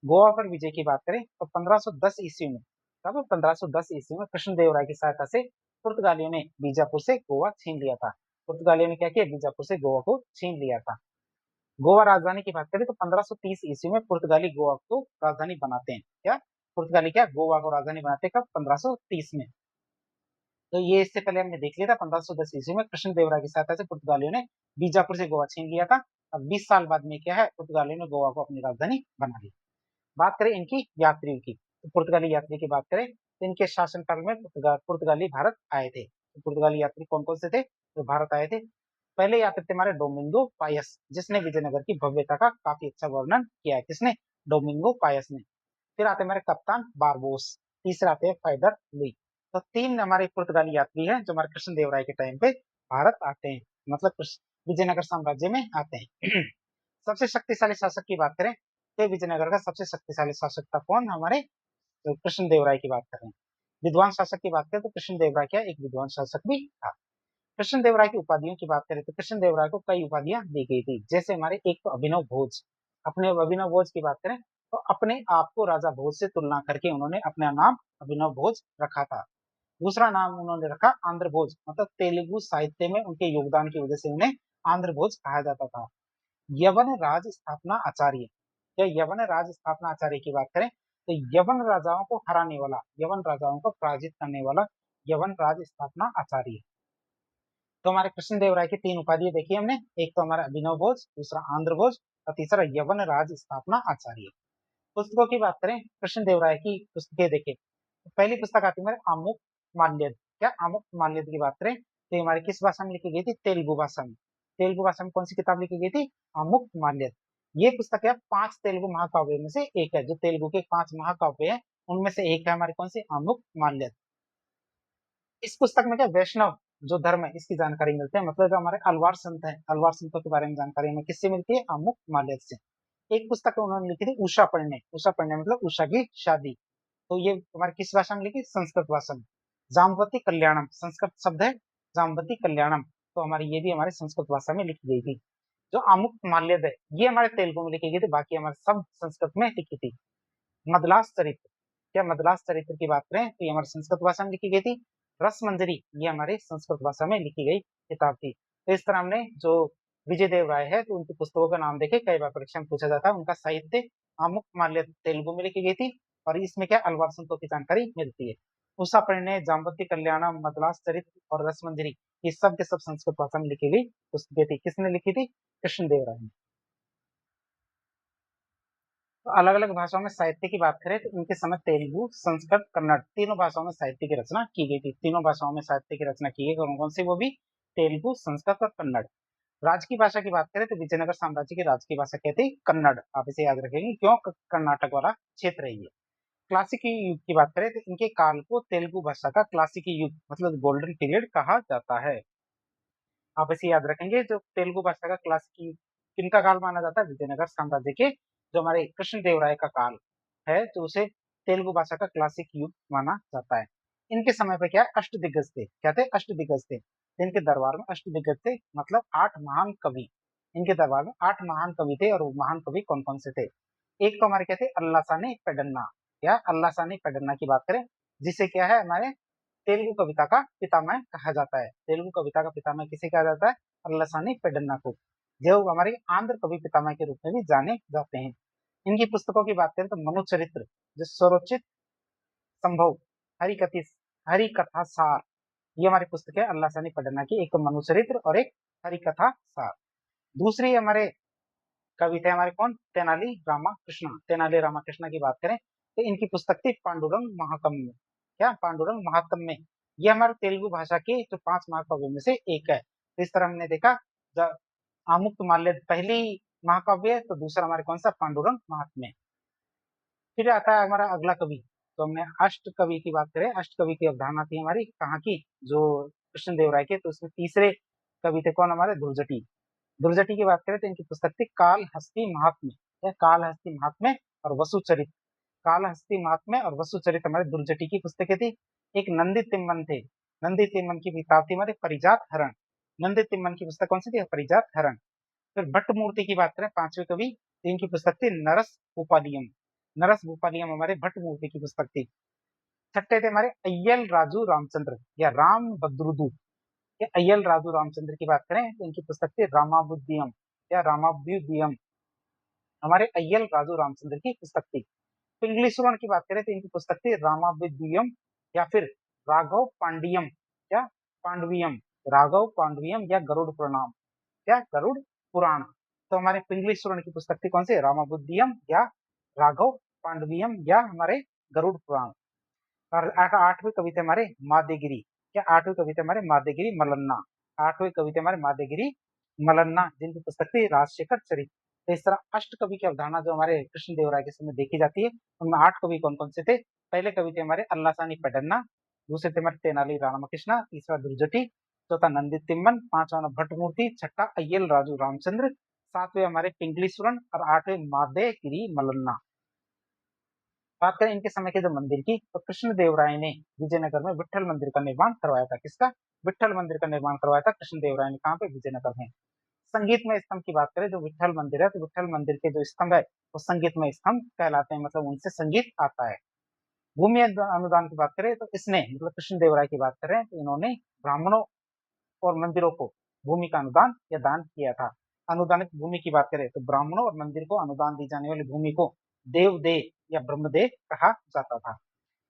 गोवा पर विजय की बात करें तो 1510 ईस्वी में, कब 1510 ईस्वी में कृष्णदेवराय की सहायता से पुर्तगालियों ने बीजापुर से गोवा छीन लिया था। पुर्तगालियों ने क्या किया, बीजापुर से गोवा को छीन लिया था। गोवा राजधानी की बात करें तो 1530 ईस्वी में पुर्तगाली गोवा को राजधानी बनाते हैं। क्या पुर्तगाली क्या गोवा को राजधानी बनाते हैं, कब 1530 में। तो ये इससे पहले हमने देख लिया था 1510 ईस्वी में कृष्णदेवराय की सहायता से पुर्तगालियों ने बीजापुर से गोवा छीन लिया था। अब 20 साल बाद में क्या है, पुर्तगालियों ने गोवा को अपनी राजधानी बना ली। बात करें इनकी यात्रियों की, तो पुर्तगाली यात्री की बात करें तो इनके शासनकाल में पुर्तगाली भारत आए थे। तो पुर्तगाली यात्री कौन कौन से थे जो भारत आए थे? पहले यात्री थे हमारे डोमिंगो पायस, जिसने विजयनगर की भव्यता का काफी अच्छा वर्णन किया है। किसने? डोमिंगो पायस ने। फिर आते हमारे कप्तान बारबोस, तीसरे आते हैं फाइदर लुई। तो तीन हमारे पुर्तगाली यात्री हैं जो हमारे कृष्णदेवराय के टाइम पे भारत आते हैं, मतलब विजयनगर साम्राज्य में आते हैं। सबसे शक्तिशाली शासक की बात करें तो विजयनगर का सबसे शक्तिशाली शासक था कौन? हमारे कृष्णदेवराय की बात करें। विद्वान शासक की बात करें तो कृष्णदेवराय क्या एक विद्वान शासक भी था। कृष्णदेवराय की उपाधियों की बात करें तो कृष्णदेवराय को कई उपाधियां दी गई थी, जैसे हमारे एक तो अभिनव भोज। अपने अभिनव भोज की बात करें तो अपने आप को राजा भोज से तुलना करके उन्होंने अपना नाम अभिनव भोज रखा था। दूसरा नाम उन्होंने रखा आंध्र भोज, मतलब तेलुगु साहित्य में उनके योगदान की वजह से उन्हें आंध्र भोज कहा जाता था। यवन राज स्थापना आचार्य, या यवन राज स्थापना आचार्य की बात करें तो यवन राजाओं को हराने वाला, यवन राजाओं को पराजित करने वाला यवन राज स्थापना आचार्य। तो हमारे कृष्णदेवराय की तीन उपाधियां देखी हमने, एक तो हमारा अभिनव भोज, दूसरा आंध्र भोज और तीसरा यवन राज स्थापना आचार्य। पुस्तकों की बात करें कृष्णदेवराय की पुस्तकें देखें तो पहली पुस्तक आती है हमारे आमुक माल्यद। क्या आमुक माल्यद की बात करें तो ये हमारी किस भाषा में लिखी गई थी? तेलुगु भाषा में। तेलुगु भाषा में कौन सी किताब लिखी गई थी? आमुक माल्यद। ये पुस्तक है 5 तेलुगु महाकाव्य में से एक है, जो तेलुगु के 5 महाकाव्य है उनमें से एक है हमारे कौन सी? आमुक माल्यद। इस पुस्तक में क्या वैष्णव जो धर्म है इसकी जानकारी मिलती है, मतलब जो हमारे अलवार संत है, अलवार संतों के बारे में जानकारी हमें किससे मिलती है? आमुक माल्यद से। एक पुस्तक उन्होंने लिखी थी उषा पढ़ने, उषा पढ़ने मतलब उषा की शादी। तो ये तुम्हारी किस भाषा में लिखी? संस्कृत भाषा में। जाम्बवती कल्याणम संस्कृत शब्द है, जाम्बवती कल्याणम, तो हमारी ये भी हमारे संस्कृत भाषा में लिखी गई थी। जो अमुक माल्यद है ये हमारे तेलुगु में लिखी गई थी, बाकी हमारे सब संस्कृत में लिखी थी। मदलास चरित्र, क्या मदलास चरित्र की बात करें तो ये हमारी संस्कृत भाषा में लिखी गई थी। रस मंजरी ये हमारे संस्कृत भाषा में लिखी गई किताब थी। तो इस तरह हमने जो विजय देव राय है तो उनकी पुस्तकों का नाम देखे, कई बार परीक्षा में पूछा जाता है। उनका साहित्य अमुक माल्यद तेलुगु में लिखी गई थी और इसमें क्या अलवार संतों की जानकारी मिलती है। उषा परिणय, जाम्बवती कल्याणम, मदलास चरित्र और रस मंजरी ये सब के सब संस्कृत भाषा में लिखी गई पुस्तकें थी। किसने लिखी थी? कृष्णदेव राय ने। तो अलग अलग भाषाओं में साहित्य की बात करें तो इनके समय तेलुगु, संस्कृत, कन्नड़ तीनों भाषाओं में साहित्य की रचना की गई थी। तीनों भाषाओं में साहित्य की रचना की गई, कौन कौन सी? वो भी तेलुगु, संस्कृत और कन्नड़। राज्य की भाषा की बात करें तो विजयनगर साम्राज्य की राज्य की भाषा क्या थी? कन्नड़। आप इसे याद रखेंगे, क्यों? कर्नाटक वाला क्षेत्र है ये। क्लासिकी युग की बात करें तो इनके काल को तेलुगु भाषा का क्लासिकी युग मतलब गोल्डन पीरियड कहा जाता है। आप इसे याद रखेंगे, जो तेलुगु भाषा का क्लासिकी किनका काल माना जाता है? विजयनगर साम्राज्य के जो हमारे कृष्णदेवराय का काल है, तो उसे तेलुगु भाषा का क्लासिक युग माना जाता है। इनके समय पे क्या है? अष्टदिग्गज थे। क्या थे? अष्टदिग्गज थे। इनके दरबार में अष्टदिग्गज थे, मतलब 8 महान कवि। इनके दरबार में 8 महान कवि थे, और वो महान कवि कौन कौन से थे? एक तो हमारे क्या थे? अल्लासानी पेडन्ना। या अल्लासानी पेडन्ना की बात करें, जिसे क्या है हमारे तेलुगु कविता का पितामह कहा जाता है। तेलुगु कविता का पितामह किसे कहा जाता है? अल्लासानी पेडन्ना को, जो हमारे आंध्र कवि पितामह के रूप में भी जाने जाते हैं। इनकी पुस्तकों की बात करें तो मनुचरित्र, जो स्वरोचित संभव, हरिकथि हरिकथा सार, ये हमारी पुस्तक है अल्लासानी पेडन्ना की। एक तो मनुचरित्र और एक हरिकथा सार। दूसरी हमारे कवि थे हमारे कौन? तेनाली रामाकृष्ण। तेनाली रामाकृष्ण की बात करें तो इनकी पुस्तक थी पांडुरंग महाकाव्य। क्या? पांडुरंग महाकाव्य। ये हमारे तेलुगु भाषा के जो 5 महाकाव्यों में से एक है। तो इस तरह हमने देखा आमुक्त माल्यद पहली महाकाव्य है, तो दूसरा हमारे कौन सा? पांडुरंग महात्म्य। फिर आता है हमारा अगला कवि, तो हमने अष्ट कवि की बात करें, अष्ट कवि की अवधारणा थी हमारी कहाँ की? जो कृष्णदेवराय के, तो उसमें तीसरे कवि थे कौन? हमारे दुर्जटी। दुर्जटी की बात करें तो इनकी पुस्तक थी काल हस्ती महात्म्य, या काल हस्ती महात्म्य और वसुचरित। काल हस्ती महात्म्य और वसुचरित हमारे दुर्जटी की पुस्तकें थी। एक नंदी तिम्मन थे, नंदी तिम्मन की किताब थी हमारे परिजात हरण। नंदी तिम्मन की पुस्तक कौन सी थी? परिजात हरण। फिर भट्ट मूर्ति की बात करें, 5वें कवि, तो इनकी पुस्तक थी नरस भूपालियम। नरस भूपालियम हमारे भट्ट मूर्ति की पुस्तक थी। छठे थे हमारे अय्यल राजू रामचंद्र या राम भद्रुदु। ये अय्यल राजू रामचंद्र की बात करें तो इनकी पुस्तक थी रामाबुद्दियम या रामाभ्युदयम। हमारे अय्यल राजू रामचंद्र की पुस्तक थी। पिंगलीश्वरण की बात करें तो इनकी पुस्तक थी रामाभ्युदयम या फिर राघव पांडियम या पांडवियम। राघव पांडवियम या गरुड़ प्रणाम या गरुड़ पुराण। तो हमारे पिंगलीश्वरण की पुस्तक थी कौन सी, रामाबुद्दियम या राघव पांडवियम या हमारे गरुड़ पुराण। और आठवें कवि थे हमारे मादेगिरी। क्या आठवें कवि थे हमारे मादेगिरी मलन्ना। आठवें कवि थे हमारे मादेगिरी मलन्ना जिनकी पुस्तक थी राजशेखर चरित। तो इस तरह अष्ट कवि की अवधारणा जो हमारे कृष्ण देव राय के समय देखी जाती है, उनमें 8 कवि कौन कौन से थे। पहले कवि थे हमारे अल्लासानी पेडन्ना, दूसरे थे हमारे तेनाली रामकृष्णा, तीसरा दुर्जटी, चौथा नंदी तिम्मन, पांचवा भट्टमूर्ति, छठा अय्यल राजू रामचंद्र, सातवें हमारे पिंगलीश्वरन और आठवें मादेगिरी मलन्ना। बात करें इनके समय के जो मंदिर की, तो कृष्ण देव राय ने विजयनगर में विठल मंदिर का निर्माण करवाया था। किसका, विठल मंदिर का निर्माण करवाया था कृष्ण देव राय ने। कहाँ पे, विजयनगर में। संगीतमय स्तंभ की बात करें, जो विठल मंदिर है, तो विठल मंदिर के जो स्तंभ है वो संगीतमय स्तंभ कहलाते हैं, मतलब उनसे संगीत आता है। भूमि अनुदान की बात करें तो इसने, मतलब कृष्ण देव राय की बात करें तो इन्होंने ब्राह्मणों और मंदिरों को भूमि का अनुदान या दान किया था। अनुदानित भूमि की बात करें तो ब्राह्मणों और मंदिर को अनुदान दी जाने वाली भूमि को देवदेह या ब्रह्मदेह कहा जाता था।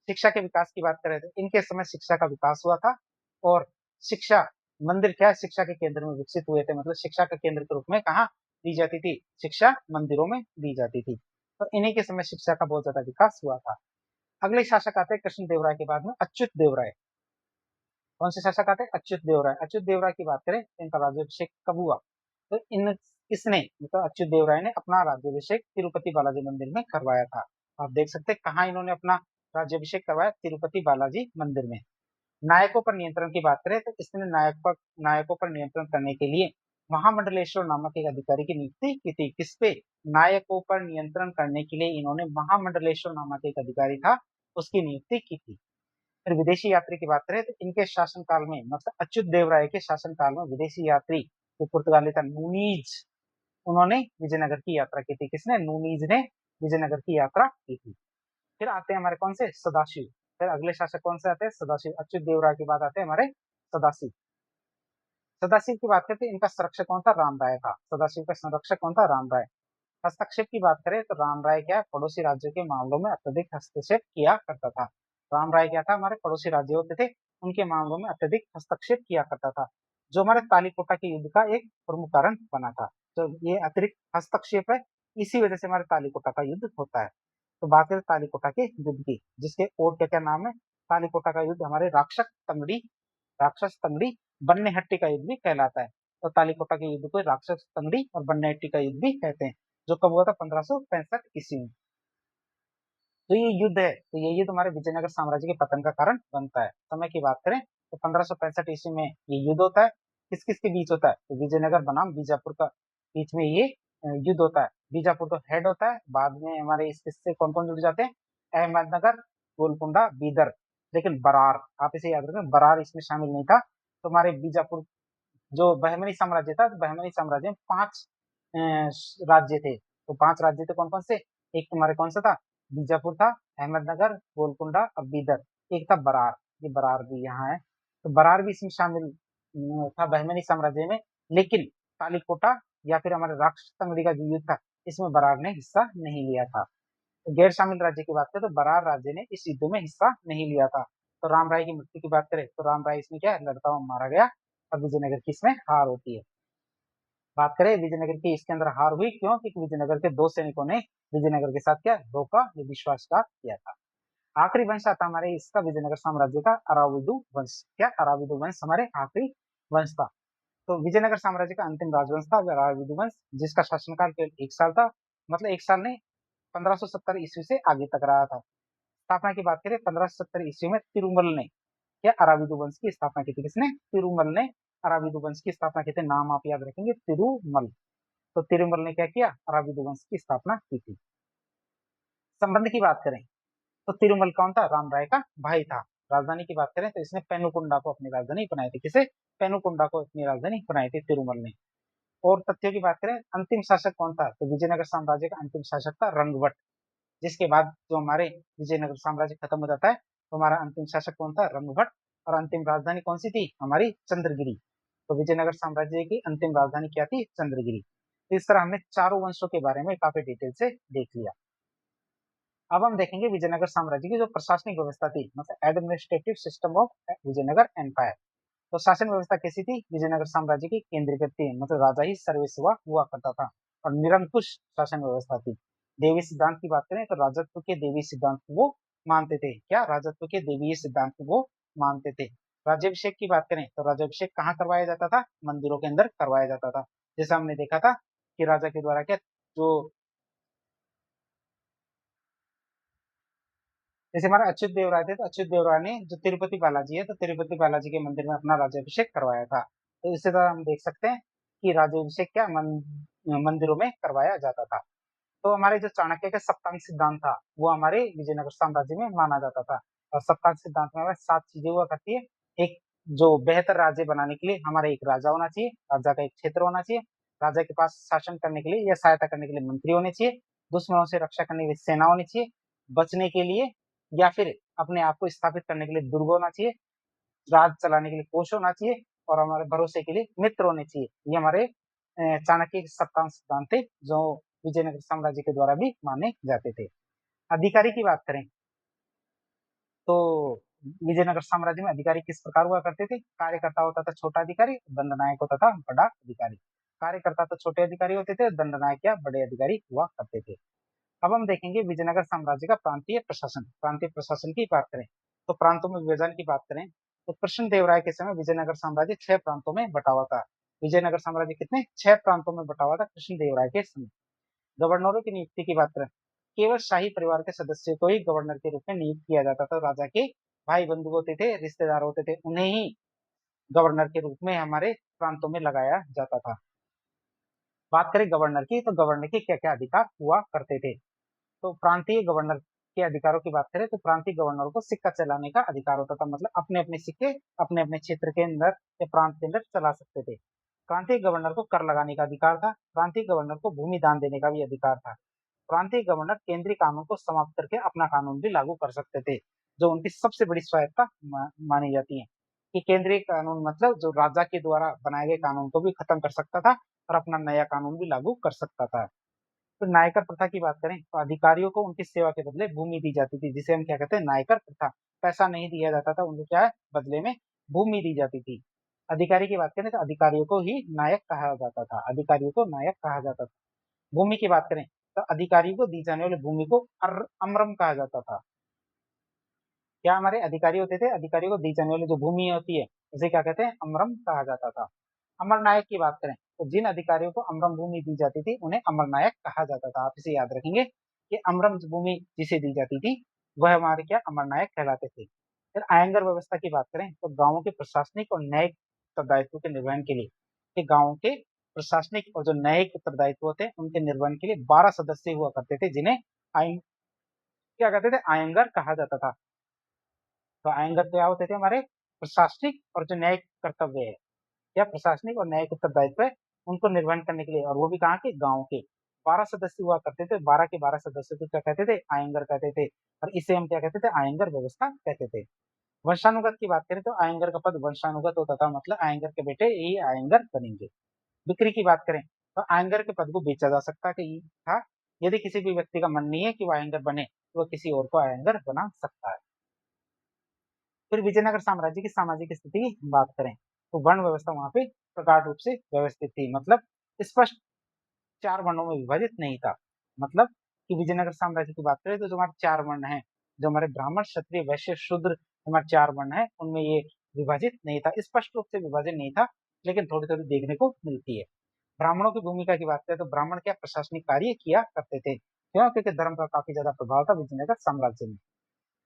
शिक्षा के विकास की बात करें तो इनके समय शिक्षा का विकास हुआ था और शिक्षा मंदिर क्या शिक्षा के केंद्र में विकसित हुए थे, मतलब शिक्षा का केंद्र के रूप में कहा दी जाती थी, शिक्षा मंदिरों में दी जाती थी। तो इन्हीं के समय शिक्षा का बहुत ज्यादा विकास हुआ था। अगले शासक आते हैं कृष्ण देव राय के बाद में अच्युत देव राय। कौन से शासक आते हैं, अच्युत देव राय। अच्युत देव राय की बात करें तो इनका राज्याभिषेक कब हुआ, तो इन इसने मतलब अच्युत देव राय ने अपना राज्याभिषेक तिरुपति बालाजी मंदिर में करवाया था। आप देख सकते हैं कहाँ इन्होंने अपना राज्याभिषेक करवाया, तिरुपति बालाजी मंदिर में। नायकों पर नियंत्रण की बात करें तो इसने नायकों पर नियंत्रण करने के लिए महामंडलेश्वर नामक एक अधिकारी की नियुक्ति की थी। किसपे, नायकों पर नियंत्रण करने के लिए इन्होंने महामंडलेश्वर नामक एक अधिकारी था, उसकी नियुक्ति की थी। फिर विदेशी यात्री की बात करें तो इनके शासनकाल में, मतलब अच्युत देव राय के शासनकाल में विदेशी यात्री जो पुर्तगाली था नूनीज, उन्होंने विजयनगर की यात्रा की थी। किसने, नूनीज ने विजयनगर की यात्रा की थी। फिर आते हैं हमारे कौन से, सदाशिव। फिर अगले शासक कौन से आते हैं, सदाशिव। अच्युत देव राय के बाद आते हैं हमारे सदाशिव। सदाशिव की बात करते हैं, इनका संरक्षक कौन था, राम राय था। सदाशिव का संरक्षक कौन था, राम राय। हस्तक्षेप की बात करें तो राम राय क्या, पड़ोसी राज्यों के मामलों में अत्यधिक हस्तक्षेप किया करता था। राम राय क्या था, हमारे पड़ोसी राज्य होते थे उनके मामलों में अत्यधिक हस्तक्षेप किया करता था, जो हमारे तालीकोटा के युद्ध का एक प्रमुख कारण बना था। तो ये अतिरिक्त हस्तक्षेप है, इसी वजह से हमारे तालीकोटा का युद्ध होता है। तो बात करें तालीकोटा के युद्ध की, जिसके और क्या क्या नाम है। तालीकोटा का युद्ध हमारे राक्षस तंगड़ी बन्नेहट्टी का युद्ध भी कहलाता है। तो तालीकोटा के युद्ध को राक्षस तंगड़ी और बन्नेहट्टी का युद्ध भी कहते हैं, जो कब हुआ था, 1565 ईस्वी में। तो ये युद्ध है, तो ये युद्ध हमारे विजयनगर साम्राज्य के पतन का कारण बनता है। समय की बात करें तो 1565 ईस्वी में ये युद्ध होता है। किस किस के बीच होता है, तो विजयनगर बनाम बीजापुर का बीच में ये युद्ध होता है। बीजापुर तो हेड होता है, बाद में हमारे इससे कौन कौन जुड़ जाते हैं, अहमदनगर, गोलकुंडा, बीदर। लेकिन बरार, आप इसे याद रखें, बरार इसमें शामिल नहीं था। तो हमारे बीजापुर जो बहमनी साम्राज्य था, तो बहमनी साम्राज्य में 5 राज्य थे। तो 5 राज्य थे कौन कौन से, एक तुम्हारे कौन सा था, बीजापुर था, अहमदनगर, गोलकुंडा और बीदर। एक था बरार, ये बरार भी यहाँ है। तो बरार भी इसमें शामिल था बहमनी साम्राज्य में। लेकिन तालीकोटा या फिर हमारे राक्षस तंगड़ी का जो युद्ध था, इसमें बरार ने हिस्सा नहीं लिया था। तो गैर शामिल राज्य की बात करें तो बरार राज्य ने इस युद्ध में हिस्सा नहीं लिया था। तो राम राय की मृत्यु की बात करें तो राम राय इसमें क्या है, लड़ता हुआ मारा गया और विजयनगर की इसमें हार होती है। बात करें विजयनगर की, इसके अंदर हार हुई क्यों, क्योंकि विजयनगर के 2 सैनिकों ने विजयनगर के साथ क्या धोखा या विश्वासघात किया था। आखिरी वंश आता हमारे इसका विजयनगर साम्राज्य का अराविदु वंश। क्या, अराविदु वंश हमारे आखिरी वंश था। तो विजयनगर साम्राज्य का अंतिम राजवंश था अराविदु वंश, जिसका शासनकाल केवल 1 साल था, मतलब 1 साल नहीं, 1570 ईस्वी से आगे तक रहा था। स्थापना की बात करें 1570 ईस्वी में तिरुमल ने क्या, अराविदु वंश की स्थापना की थी। किसने, तिरुमल ने अराविदु वंश की स्थापना की थी। नाम आप याद रखेंगे, तिरुमल। तो तिरुमल ने क्या किया, अराविदु वंश की स्थापना की थी। संबंध की बात करें तो तिरुमल कौन था, राम राय का भाई था। राजधानी की बात करें तो इसने पेनुकुंडा को अपनी राजधानी बनाई थी। किसे, पेनुकुंडा को अपनी राजधानी बनाई थी तिरुमल ने। और तथ्यों की बात करें, अंतिम शासक कौन था, तो विजयनगर साम्राज्य का अंतिम शासक था रंगवट। जिसके बाद जो हमारे विजयनगर साम्राज्य खत्म हो जाता है, तो हमारा अंतिम शासक कौन था, रंगभट्ट। और अंतिम राजधानी कौन सी थी, हमारी चंद्रगिरी। तो विजयनगर साम्राज्य की अंतिम राजधानी क्या थी, चंद्रगिरी। तो इस तरह हमने चारों वंशों के बारे में काफी डिटेल से देख लिया। अब हम देखेंगे विजयनगर साम्राज्य की जो प्रशासनिक व्यवस्था थी, मतलब administrative system of Vijayanagara empire. तो शासन व्यवस्था कैसी थी, विजयनगर साम्राज्य की केंद्रीकृत थी, मतलब राजा ही सर्वस्व हुआ करता था और निरंकुश शासन व्यवस्था थी। देवी सिद्धांत की बात करें तो राजत्व के देवी सिद्धांत को वो मानते थे। क्या, राजत्व के देवी सिद्धांत को वो मानते थे। राज्याभिषेक की बात करें तो राज्याभिषेक कहाँ करवाया जाता था, मंदिरों के अंदर करवाया जाता था। जैसा हमने देखा था कि राजा के द्वारा क्या जो, जैसे हमारा अच्युत देव राय थे, तो अच्युत देव राय ने जो तिरुपति बालाजी है, तो तिरुपति बालाजी के मंदिर में अपना राज्याभिषेक करवाया था। तो इसी तरह हम देख सकते हैं कि राज्याभिषेक क्या मंदिरों में करवाया जाता था। तो हमारे जो चाणक्य का सप्तांग सिद्धांत था, वो हमारे विजयनगर साम्राज्य में माना जाता था। और सप्तांग सिद्धांत में हमें 7 चीजें हुआ करती है। एक, जो बेहतर राज्य बनाने के लिए हमारा एक राजा होना चाहिए, राजा का एक क्षेत्र होना चाहिए, राजा के पास शासन करने के लिए या सहायता करने के लिए मंत्री होने चाहिए, दुश्मनों से रक्षा करने के लिए सेना होनी चाहिए, बचने के लिए या फिर अपने आप को स्थापित करने के लिए दुर्ग होना चाहिए, राज चलाने के लिए कोष होना चाहिए, और हमारे भरोसे के लिए मित्र होने चाहिए। ये हमारे चाणक्य के सप्तांग सिद्धांत थे, जो विजयनगर साम्राज्य के द्वारा भी माने जाते थे। अधिकारी की बात करें तो विजयनगर साम्राज्य में अधिकारी किस प्रकार हुआ करते थे, कार्यकर्ता होता था छोटा अधिकारी, दंडनायक होता था बड़ा अधिकारी। कार्यकर्ता तो छोटे अधिकारी होते थे, दंडनायक या बड़े अधिकारी हुआ करते थे। अब हम देखेंगे विजयनगर साम्राज्य का प्रांतीय प्रशासन। प्रांतीय प्रशासन की बात करें तो प्रांतों में विभाजन की बात करें तो कृष्णदेवराय के समय विजयनगर साम्राज्य 6 प्रांतों में बटा हुआ था। विजयनगर साम्राज्य कितने, 6 प्रांतों में बटा हुआ था कृष्णदेवराय के समय। गवर्नरों की नियुक्ति की बात करें, केवल शाही परिवार के सदस्यों को ही गवर्नर के रूप में नियुक्त किया जाता था। राजा के भाई बंधु होते थे, रिश्तेदार होते थे, उन्हें ही गवर्नर के रूप में हमारे प्रांतों में लगाया जाता था। बात करें गवर्नर की, तो गवर्नर के क्या क्या अधिकार हुआ करते थे। तो प्रांतीय गवर्नर के अधिकारों की बात करें तो प्रांतीय गवर्नर को सिक्का चलाने का अधिकार होता था, मतलब अपने अपने सिक्के अपने अपने क्षेत्र के अंदर या प्रांत के अंदर चला सकते थे। प्रांतीय गवर्नर को कर लगाने का अधिकार था। प्रांतीय गवर्नर को भूमि दान देने का भी अधिकार था। प्रांतीय गवर्नर केंद्रीय कानून को समाप्त करके अपना कानून भी लागू कर सकते थे, जो उनकी सबसे बड़ी स्वायत्ता मानी जाती है। कि केंद्रीय कानून मतलब जो राजा के द्वारा बनाए गए कानून को भी खत्म कर सकता था और अपना नया कानून भी लागू कर सकता था। तो नायकर प्रथा की बात करें तो अधिकारियों को उनकी सेवा के बदले भूमि दी जाती थी, जिसे हम क्या कहते हैं, नायकर प्रथा। पैसा नहीं दिया जाता था, उनको क्या है, बदले में भूमि दी जाती थी। अधिकारी की बात करें तो अधिकारियों को ही नायक कहा जाता था, अधिकारियों को नायक कहा जाता था। भूमि की बात करें तो अधिकारियों को दी जाने वाली भूमि को अमरम कहा जाता था। क्या हमारे अधिकारी होते थे, अधिकारियों को दी जाने वाली जो भूमि होती है उसे क्या कहते हैं, अमरम कहा जाता था। अमर नायक की बात करें तो जिन अधिकारियों को अमरम भूमि दी जाती थी उन्हें अमर नायक कहा जाता था। आप इसे याद रखेंगे कि अमरम भूमि जिसे दी जाती थी वह हमारे क्या, अमर नायक कहलाते थे। फिर आयंगर व्यवस्था की बात करें तो गांवों के प्रशासनिक और न्यायिक उत्तरदायित्व के निर्वहन के लिए, कि गांवों के प्रशासनिक और जो न्यायिक उत्तरदायित्व होते हैं उनके निर्वहन के लिए 12 सदस्य हुआ करते थे, जिन्हें आयन क्या कहते थे, आयंगर कहा जाता था। तो आयंगर क्या होते थे, हमारे प्रशासनिक और जो न्यायिक कर्तव्य है या प्रशासनिक और न्यायिक उत्तरदायित्व है उनको निर्वहन करने के लिए, और वो भी कहाँ के, गांव के। 12 सदस्य हुआ करते थे, 12 के 12 सदस्य को क्या कहते थे, आयंगर कहते थे। और इसे हम क्या कहते थे, आयंगर व्यवस्था कहते थे। वंशानुगत की बात करें तो आयंगर का पद वंशानुगत होता था, मतलब आयंगर के बेटे ही आयंगर बनेंगे। बिक्री की बात करें तो आयंगर के पद को बेचा जा सकता था। यदि किसी भी व्यक्ति का मन नहीं है कि वो आयंगर बने, तो वह किसी और को आयंगर बना सकता है। फिर विजयनगर साम्राज्य की सामाजिक स्थिति की बात करें तो वर्ण व्यवस्था वहां पे प्रगाढ़ रूप से व्यवस्थित थी, मतलब स्पष्ट 4 वर्णों में विभाजित नहीं था। मतलब कि विजयनगर साम्राज्य की बात करें तो जो हमारे 4 वर्ण हैं, जो हमारे ब्राह्मण क्षत्रिय वैश्य शूद्र हमारे 4 वर्ण हैं, उनमें ये विभाजित नहीं था, स्पष्ट रूप से विभाजन नहीं था, लेकिन थोड़ी थोड़ी देखने को मिलती है। ब्राह्मणों की भूमिका की बात करें तो ब्राह्मण क्या प्रशासनिक कार्य किया करते थे, क्यों, क्योंकि धर्म का काफी ज्यादा प्रभाव था विजयनगर साम्राज्य में।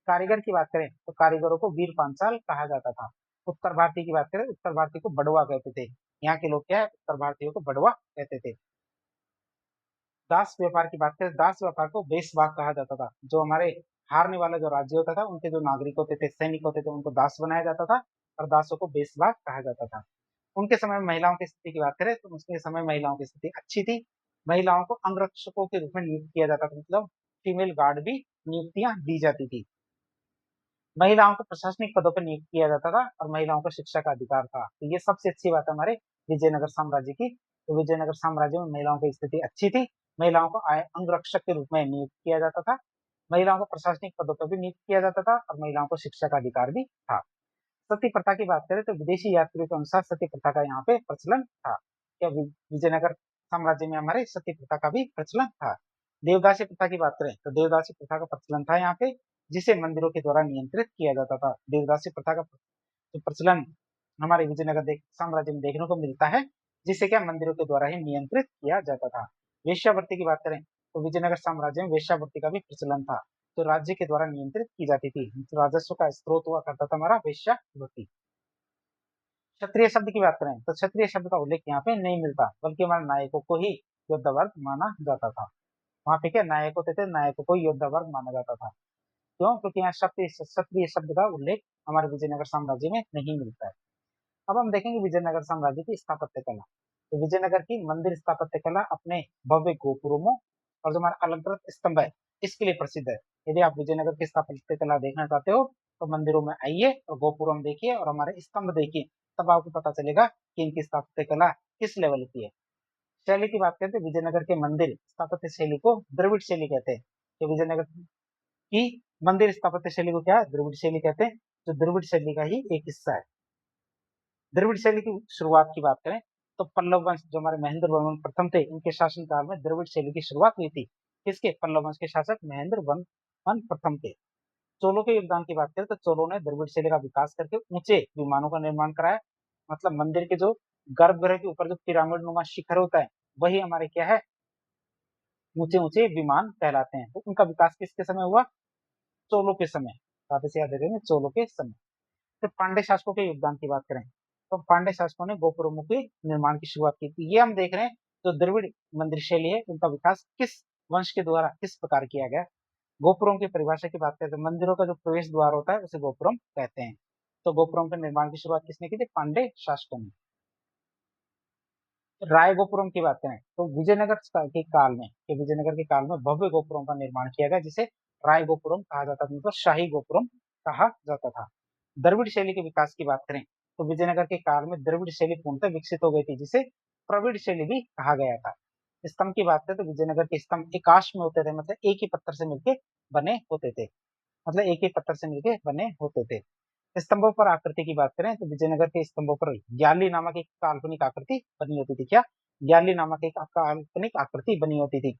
कारीगर की बात करें तो कारीगरों को वीर पांचाल कहा जाता था। उत्तर भारतीय की बात करें, उत्तर भारतीय को बड़वा कहते थे। यहाँ के लोग क्या है, उत्तर भारतीयों को बड़वा कहते थे। दास व्यापार की बात करें, दास व्यापार को बेशबाग कहा जाता था। जो हमारे हारने वाला जो राज्य होता था, उनके जो नागरिक होते थे, सैनिक होते थे, उनको दास बनाया जाता था और दासों को बेशबाग कहा जाता था। उनके समय में महिलाओं की स्थिति की बात करें तो उसके समय महिलाओं की स्थिति अच्छी थी। महिलाओं को अंगरक्षकों के रूप में नियुक्त किया जाता था, मतलब फीमेल गार्ड भी नियुक्तियां दी जाती थी। महिलाओं को प्रशासनिक पदों पर नियुक्त किया जाता था और महिलाओं को शिक्षा का अधिकार था। तो ये सबसे अच्छी बात है हमारे विजयनगर साम्राज्य की। तो विजयनगर साम्राज्य में महिलाओं की स्थिति अच्छी थी। महिलाओं को अंगरक्षक के रूप में नियुक्त किया जाता था। महिलाओं को प्रशासनिक पदों पर भी नियुक्त किया जाता था और महिलाओं को शिक्षा का अधिकार भी था। सती प्रथा की बात करें तो विदेशी यात्रियों के अनुसार सती प्रथा का यहाँ पे प्रचलन था। क्या विजयनगर साम्राज्य में हमारे सती प्रथा का भी प्रचलन था। देवदासी प्रथा की बात करें तो देवदासी प्रथा का प्रचलन था यहाँ पे, जिसे मंदिरों के द्वारा नियंत्रित किया जाता था। देवदासी प्रथा का जो प्रचलन हमारे विजयनगर साम्राज्य में देखने को मिलता है, जिसे क्या मंदिरों के द्वारा ही नियंत्रित किया जाता था। वेश्यावृत्ति की बात करें तो विजयनगर साम्राज्य में वेश्यावृत्ति का भी प्रचलन था, तो राज्य के द्वारा नियंत्रित की जाती थी। तो राजस्व का स्रोत हुआ करता था हमारा वेश्यावृत्ति। क्षत्रिय शब्द की बात करें तो क्षत्रिय शब्द का उल्लेख यहाँ पे नहीं मिलता, बल्कि हमारे नायकों को ही योद्धा वर्ग माना जाता था। वहां पे क्या नायक होते थे, नायकों को योद्धा वर्ग माना जाता था। क्यों? क्योंकि यहाँ क्षत्रिय शब्द का उल्लेख हमारे विजयनगर साम्राज्य में नहीं मिलता है। अब हम देखेंगे विजयनगर साम्राज्य की स्थापत्य कला। तो विजयनगर की मंदिर स्थापत्य कला अपने भव्य गोपुरमों और जो हमारा अलंकृत स्तंभ है इसके लिए प्रसिद्ध है। यदि आप विजयनगर की स्थापत्य कला देखना चाहते हो तो मंदिरों में आइए और गोपुरम देखिए और हमारे स्तंभ देखिए, तब आपको पता चलेगा कि इनकी स्थापत्य कला किस लेवल की है। शैली की बात करें तो विजयनगर के मंदिर स्थापत्य शैली को द्रविड़ शैली कहते हैं। तो विजयनगर की मंदिर स्थापत्य शैली को क्या द्रविड़ शैली कहते हैं, जो द्रविड़ शैली का ही एक हिस्सा है। द्रविड़ शैली की शुरुआत की बात करें तो पल्लव वंश जो हमारे महेंद्र वर्मन प्रथम थे, इनके शासन काल में द्रविड़ शैली की शुरुआत हुई थी। किसके? पल्लव वंश के शासक महेंद्र वर्मन प्रथम के। चोलों के योगदान की बात करें तो चोलों ने द्रविड़ शैली का विकास करके ऊंचे विमानों का निर्माण कराया। मतलब मंदिर के जो गर्भगृह के ऊपर जो पिरामिड नुमा शिखर होता है वही हमारे क्या है, ऊंचे ऊंचे विमान कहलाते हैं। तो उनका विकास किसके समय हुआ? चोलों के समय। आप इसे याद रखेंगे, चोलों के समय। तो पांडे शासकों के योगदान की बात करें तो पांडे शासकों ने गोपुरमों के निर्माण की शुरुआत की थी। ये हम देख रहे हैं जो द्रविड़ मंदिर शैली है उनका विकास किस वंश के द्वारा किस प्रकार किया गया। गोपुरम की परिभाषा की बात करें तो मंदिरों का जो प्रवेश द्वार होता है उसे गोपुरम कहते हैं। तो गोपुरम के निर्माण की शुरुआत किसने की थी? पांडे शासकों ने। राय गोपुरम की बात करें तो विजयनगर के काल में विजयनगर के काल में भव्य गोपुरम का निर्माण किया गया, जिसे राय गोपुरम कहा जाता था, मतलब शाही गोपुरम कहा जाता था। द्रविड़ शैली के विकास की बात करें तो विजयनगर के काल में द्रविड़ शैली पूर्णतः विकसित हो गई थी, जिसे प्रविड़ शैली भी कहा गया था। स्तंभ की बात करें तो विजयनगर के स्तंभ एकाश में होते थे, मतलब एक ही पत्थर से मिलकर बने होते थे, मतलब एक ही पत्थर से मिलकर बने होते थे। स्तंभों पर आकृति की बात करें तो विजयनगर के स्तंभों पर ग्याली नामक एक काल्पनिक आकृति बनी होती थी। क्या? ग्याली नामक एक काल्पनिक आकृति बनी होती थी।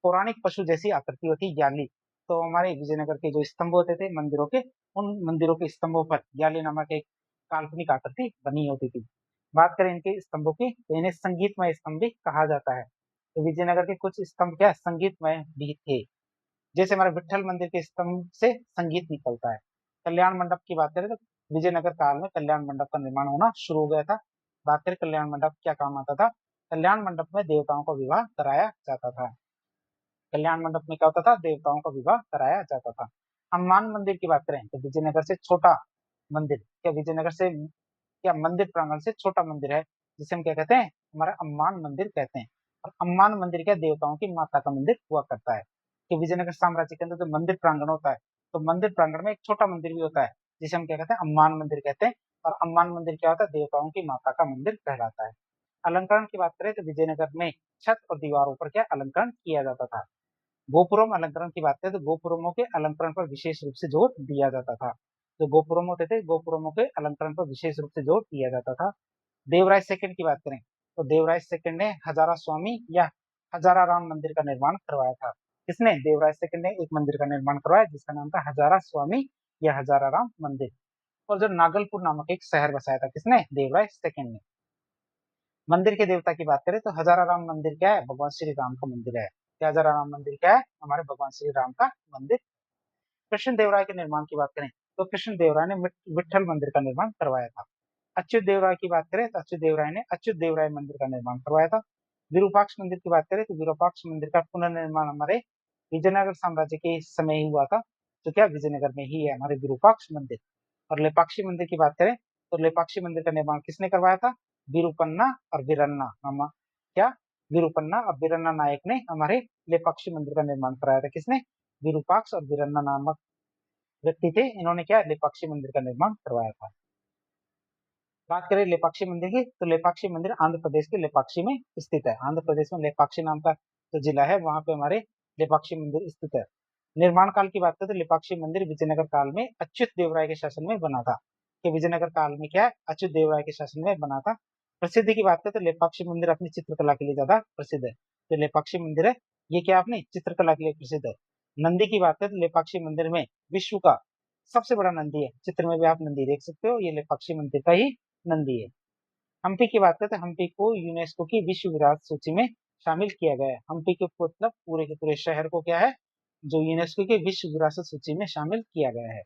पौराणिक पशु जैसी आकृति होती ग्याली। तो हमारे विजयनगर के जो स्तंभ होते थे मंदिरों के, उन मंदिरों के स्तंभों पर ग्याली नामक एक काल्पनिक आकृति बनी होती थी। बात करें इनके स्तंभों की तो इन्हें संगीतमय स्तंभ भी कहा जाता है। तो विजयनगर के कुछ स्तंभ क्या संगीतमय भी थे, जैसे हमारे विठल मंदिर के स्तंभ से संगीत निकलता है। कल्याण मंडप की बात करें तो विजयनगर काल में कल्याण मंडप का निर्माण होना शुरू हो गया था। बात करें कल्याण मंडप क्या काम आता था? कल्याण मंडप में देवताओं का विवाह कराया जाता था। कल्याण मंडप में क्या होता था? देवताओं का विवाह कराया जाता था। हनुमान मंदिर की बात करें तो विजयनगर से छोटा मंदिर, क्या विजयनगर से क्या मंदिर प्रांगण से छोटा मंदिर है, जिसे हम क्या कहते हैं? हमारा अम्मान मंदिर कहते हैं। और अम्मान मंदिर क्या देवताओं की माता का मंदिर हुआ करता है। कि विजयनगर साम्राज्य के अंदर जो मंदिर प्रांगण होता है, तो मंदिर प्रांगण में एक छोटा मंदिर भी होता है, जिसे हम क्या कहते हैं? अम्मान मंदिर कहते हैं। और अम्मान मंदिर क्या होता है? देवताओं की माता का मंदिर कहलाता है। अलंकरण की बात करें तो विजयनगर में छत और दीवारों पर क्या अलंकरण किया जाता था। गोपुरम अलंकरण की बात करें तो गोपुरमों के अलंकरण पर विशेष रूप से जोर दिया जाता था। जो गोपुरम होते थे, गोपुरमों के अलंकरण पर विशेष रूप से जोर दिया जाता था। देवराय सेकंड की बात करें तो देवराय सेकंड ने हजारा स्वामी या हजारा राम मंदिर का निर्माण करवाया था। किसने? देवराय सेकंड ने एक मंदिर का निर्माण करवाया जिसका नाम था हजारा स्वामी या हजारा राम मंदिर। और जो नागलपुर नामक एक शहर बसाया था, किसने? देवराय सेकंड ने। मंदिर के देवता की बात करें तो हजारा राम मंदिर क्या है? भगवान श्री राम का मंदिर है। क्या हजारा राम मंदिर क्या है? हमारे भगवान श्री राम का मंदिर। कृष्ण देवराय के निर्माण की बात करें तो कृष्ण देवराय ने विठल मंदिर का निर्माण करवाया था। अच्युत देवराय की बात करें तो अच्युत देवराय ने अच्युत देवराय मंदिर का निर्माण करवाया था। विरूपाक्ष मंदिर की बात करें तो विरूपाक्ष मंदिर का पुनर्निर्माण हमारे विजयनगर साम्राज्य के समय ही हुआ था। तो क्या विजयनगर में ही है हमारे विरूपाक्ष मंदिर। और लेपाक्षी मंदिर की बात करें तो लेपाक्षी मंदिर का निर्माण किसने करवाया था? विरूपन्ना और वीरन्ना नामा क्या विरूपन्ना और वीरन्ना नायक ने हमारे लेपाक्षी मंदिर का निर्माण कराया था। किसने? विरूपाक्ष और वीरन्ना नामक व्यक्ति थे, इन्होंने क्या लेपाक्षी मंदिर का निर्माण करवाया था। बात करें लेपाक्षी मंदिर की, तो लेपाक्षी मंदिर आंध्र प्रदेश के लेपाक्षी में स्थित है। आंध्र प्रदेश में लेपाक्षी नाम का जो जिला है वहां पे हमारे लेपाक्षी मंदिर स्थित है। निर्माण काल की बात करें तो लेपाक्षी मंदिर विजयनगर काल में अच्युत देवराय के शासन में बना था। कि विजयनगर काल में क्या है, अच्युत देवराय के शासन में बना था। प्रसिद्धि की बात करें तो लेपाक्षी मंदिर अपनी चित्रकला के लिए ज्यादा प्रसिद्ध है। जो लेपाक्षी मंदिर है ये क्या अपनी चित्रकला के लिए प्रसिद्ध है। नंदी की बात करें तो लेपाक्षी मंदिर में विश्व का सबसे बड़ा नंदी है। चित्र में भी आप नंदी देख सकते हो, ये लेपाक्षी मंदिर का ही नंदी है। हम्पी की बात करें तो हम्पी को यूनेस्को की विश्व विरासत सूची में शामिल किया गया है। हम्पी के मतलब पूरे के पूरे शहर को क्या है, जो यूनेस्को की विश्व विरासत सूची में शामिल किया गया है।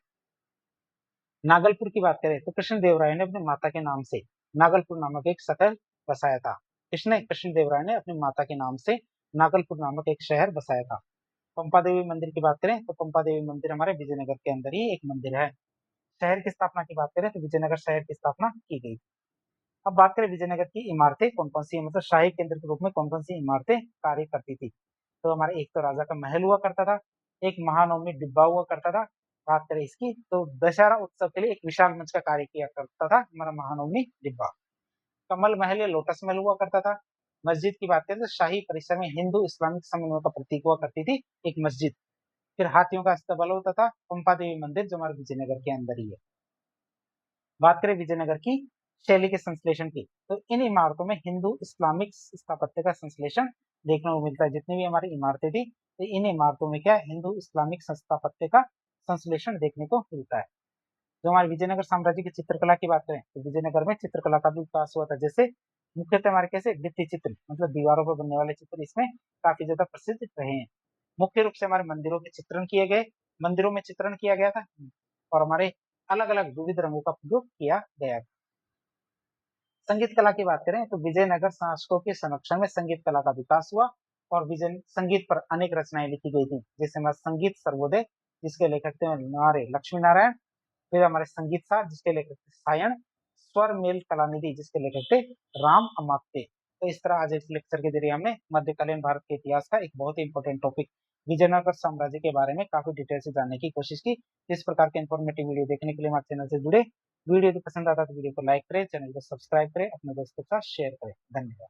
नागलपुर की बात करें तो कृष्णदेव राय ने अपनी माता के नाम से नागलपुर नामक एक शहर बसाया था। किसने? कृष्णदेव राय ने अपनी माता के नाम से नागलपुर नामक एक शहर बसाया था। पंपा देवी मंदिर की बात करें तो पंपा देवी मंदिर हमारे विजयनगर के अंदर ही एक मंदिर है। शहर की स्थापना की बात करें तो विजयनगर शहर की स्थापना की गई। अब बात करें विजयनगर की इमारतें कौन कौन सी, मतलब शाही केंद्र के रूप में कौन कौन सी इमारतें कार्य करती थी। तो हमारे एक तो राजा का महल हुआ करता था, एक महानवमी डिब्बा हुआ करता था। बात करें इसकी तो दशहरा उत्सव के लिए एक विशाल मंच का कार्य किया करता था हमारा महानवमी डिब्बा। कमल महल या लोटस महल हुआ करता था। मस्जिद की बात करें तो शाही परिसर में हिंदू इस्लामिक समन्वय का प्रतीक हुआ करती थी एक मस्जिद। फिर हाथियों का अस्तबल होता था। पंपा देवी मंदिर जो हमारे विजयनगर के अंदर ही है। बात करें विजयनगर की शैली के संश्लेषण की, तो इन इमारतों में हिंदू इस्लामिक स्थापत्य का संश्लेषण देखने को मिलता है। जितनी भी हमारी इमारतें थी तो इन इमारतों में क्या हिंदू इस्लामिक स्थापत्य का संश्लेषण देखने को मिलता है। जो हमारे विजयनगर साम्राज्य की चित्रकला की बात करें तो विजयनगर में चित्रकला का भी विकास हुआ था। जैसे मुख्यतः हमारे कैसे भित्ति चित्र, मतलब दीवारों पर बनने वाले चित्र इसमें काफी ज्यादा प्रसिद्ध रहे हैं। मुख्य रूप से हमारे मंदिरों के चित्रण किए गए, मंदिरों में चित्रण किया गया था और हमारे अलग अलग विविध रंगों का प्रयोग किया गया। संगीत कला की बात करें तो विजयनगर शासकों के संरक्षण में संगीत कला का विकास हुआ और विजय संगीत पर अनेक रचनाएं लिखी गई थी। जैसे हमारा संगीत सर्वोदय जिसके लेखक थे हमारे लक्ष्मी नारायण, फिर हमारे संगीत सार जिसके लेखक थे सायण, स्वर मेल कलानिधि जिसके लेखक थे राम अमात्य। तो इस तरह आज इस लेक्चर के जरिए हमने मध्यकालीन भारत के इतिहास का एक बहुत ही इंपॉर्टेंट टॉपिक विजयनगर साम्राज्य के बारे में काफी डिटेल से जानने की कोशिश की। इस प्रकार के इंफॉर्मेटिव वीडियो देखने के लिए हमारे चैनल से जुड़े। वीडियो यदि पसंद आता तो वीडियो को लाइक करें, चैनल को सब्सक्राइब करें, अपने दोस्तों के साथ शेयर करें। धन्यवाद।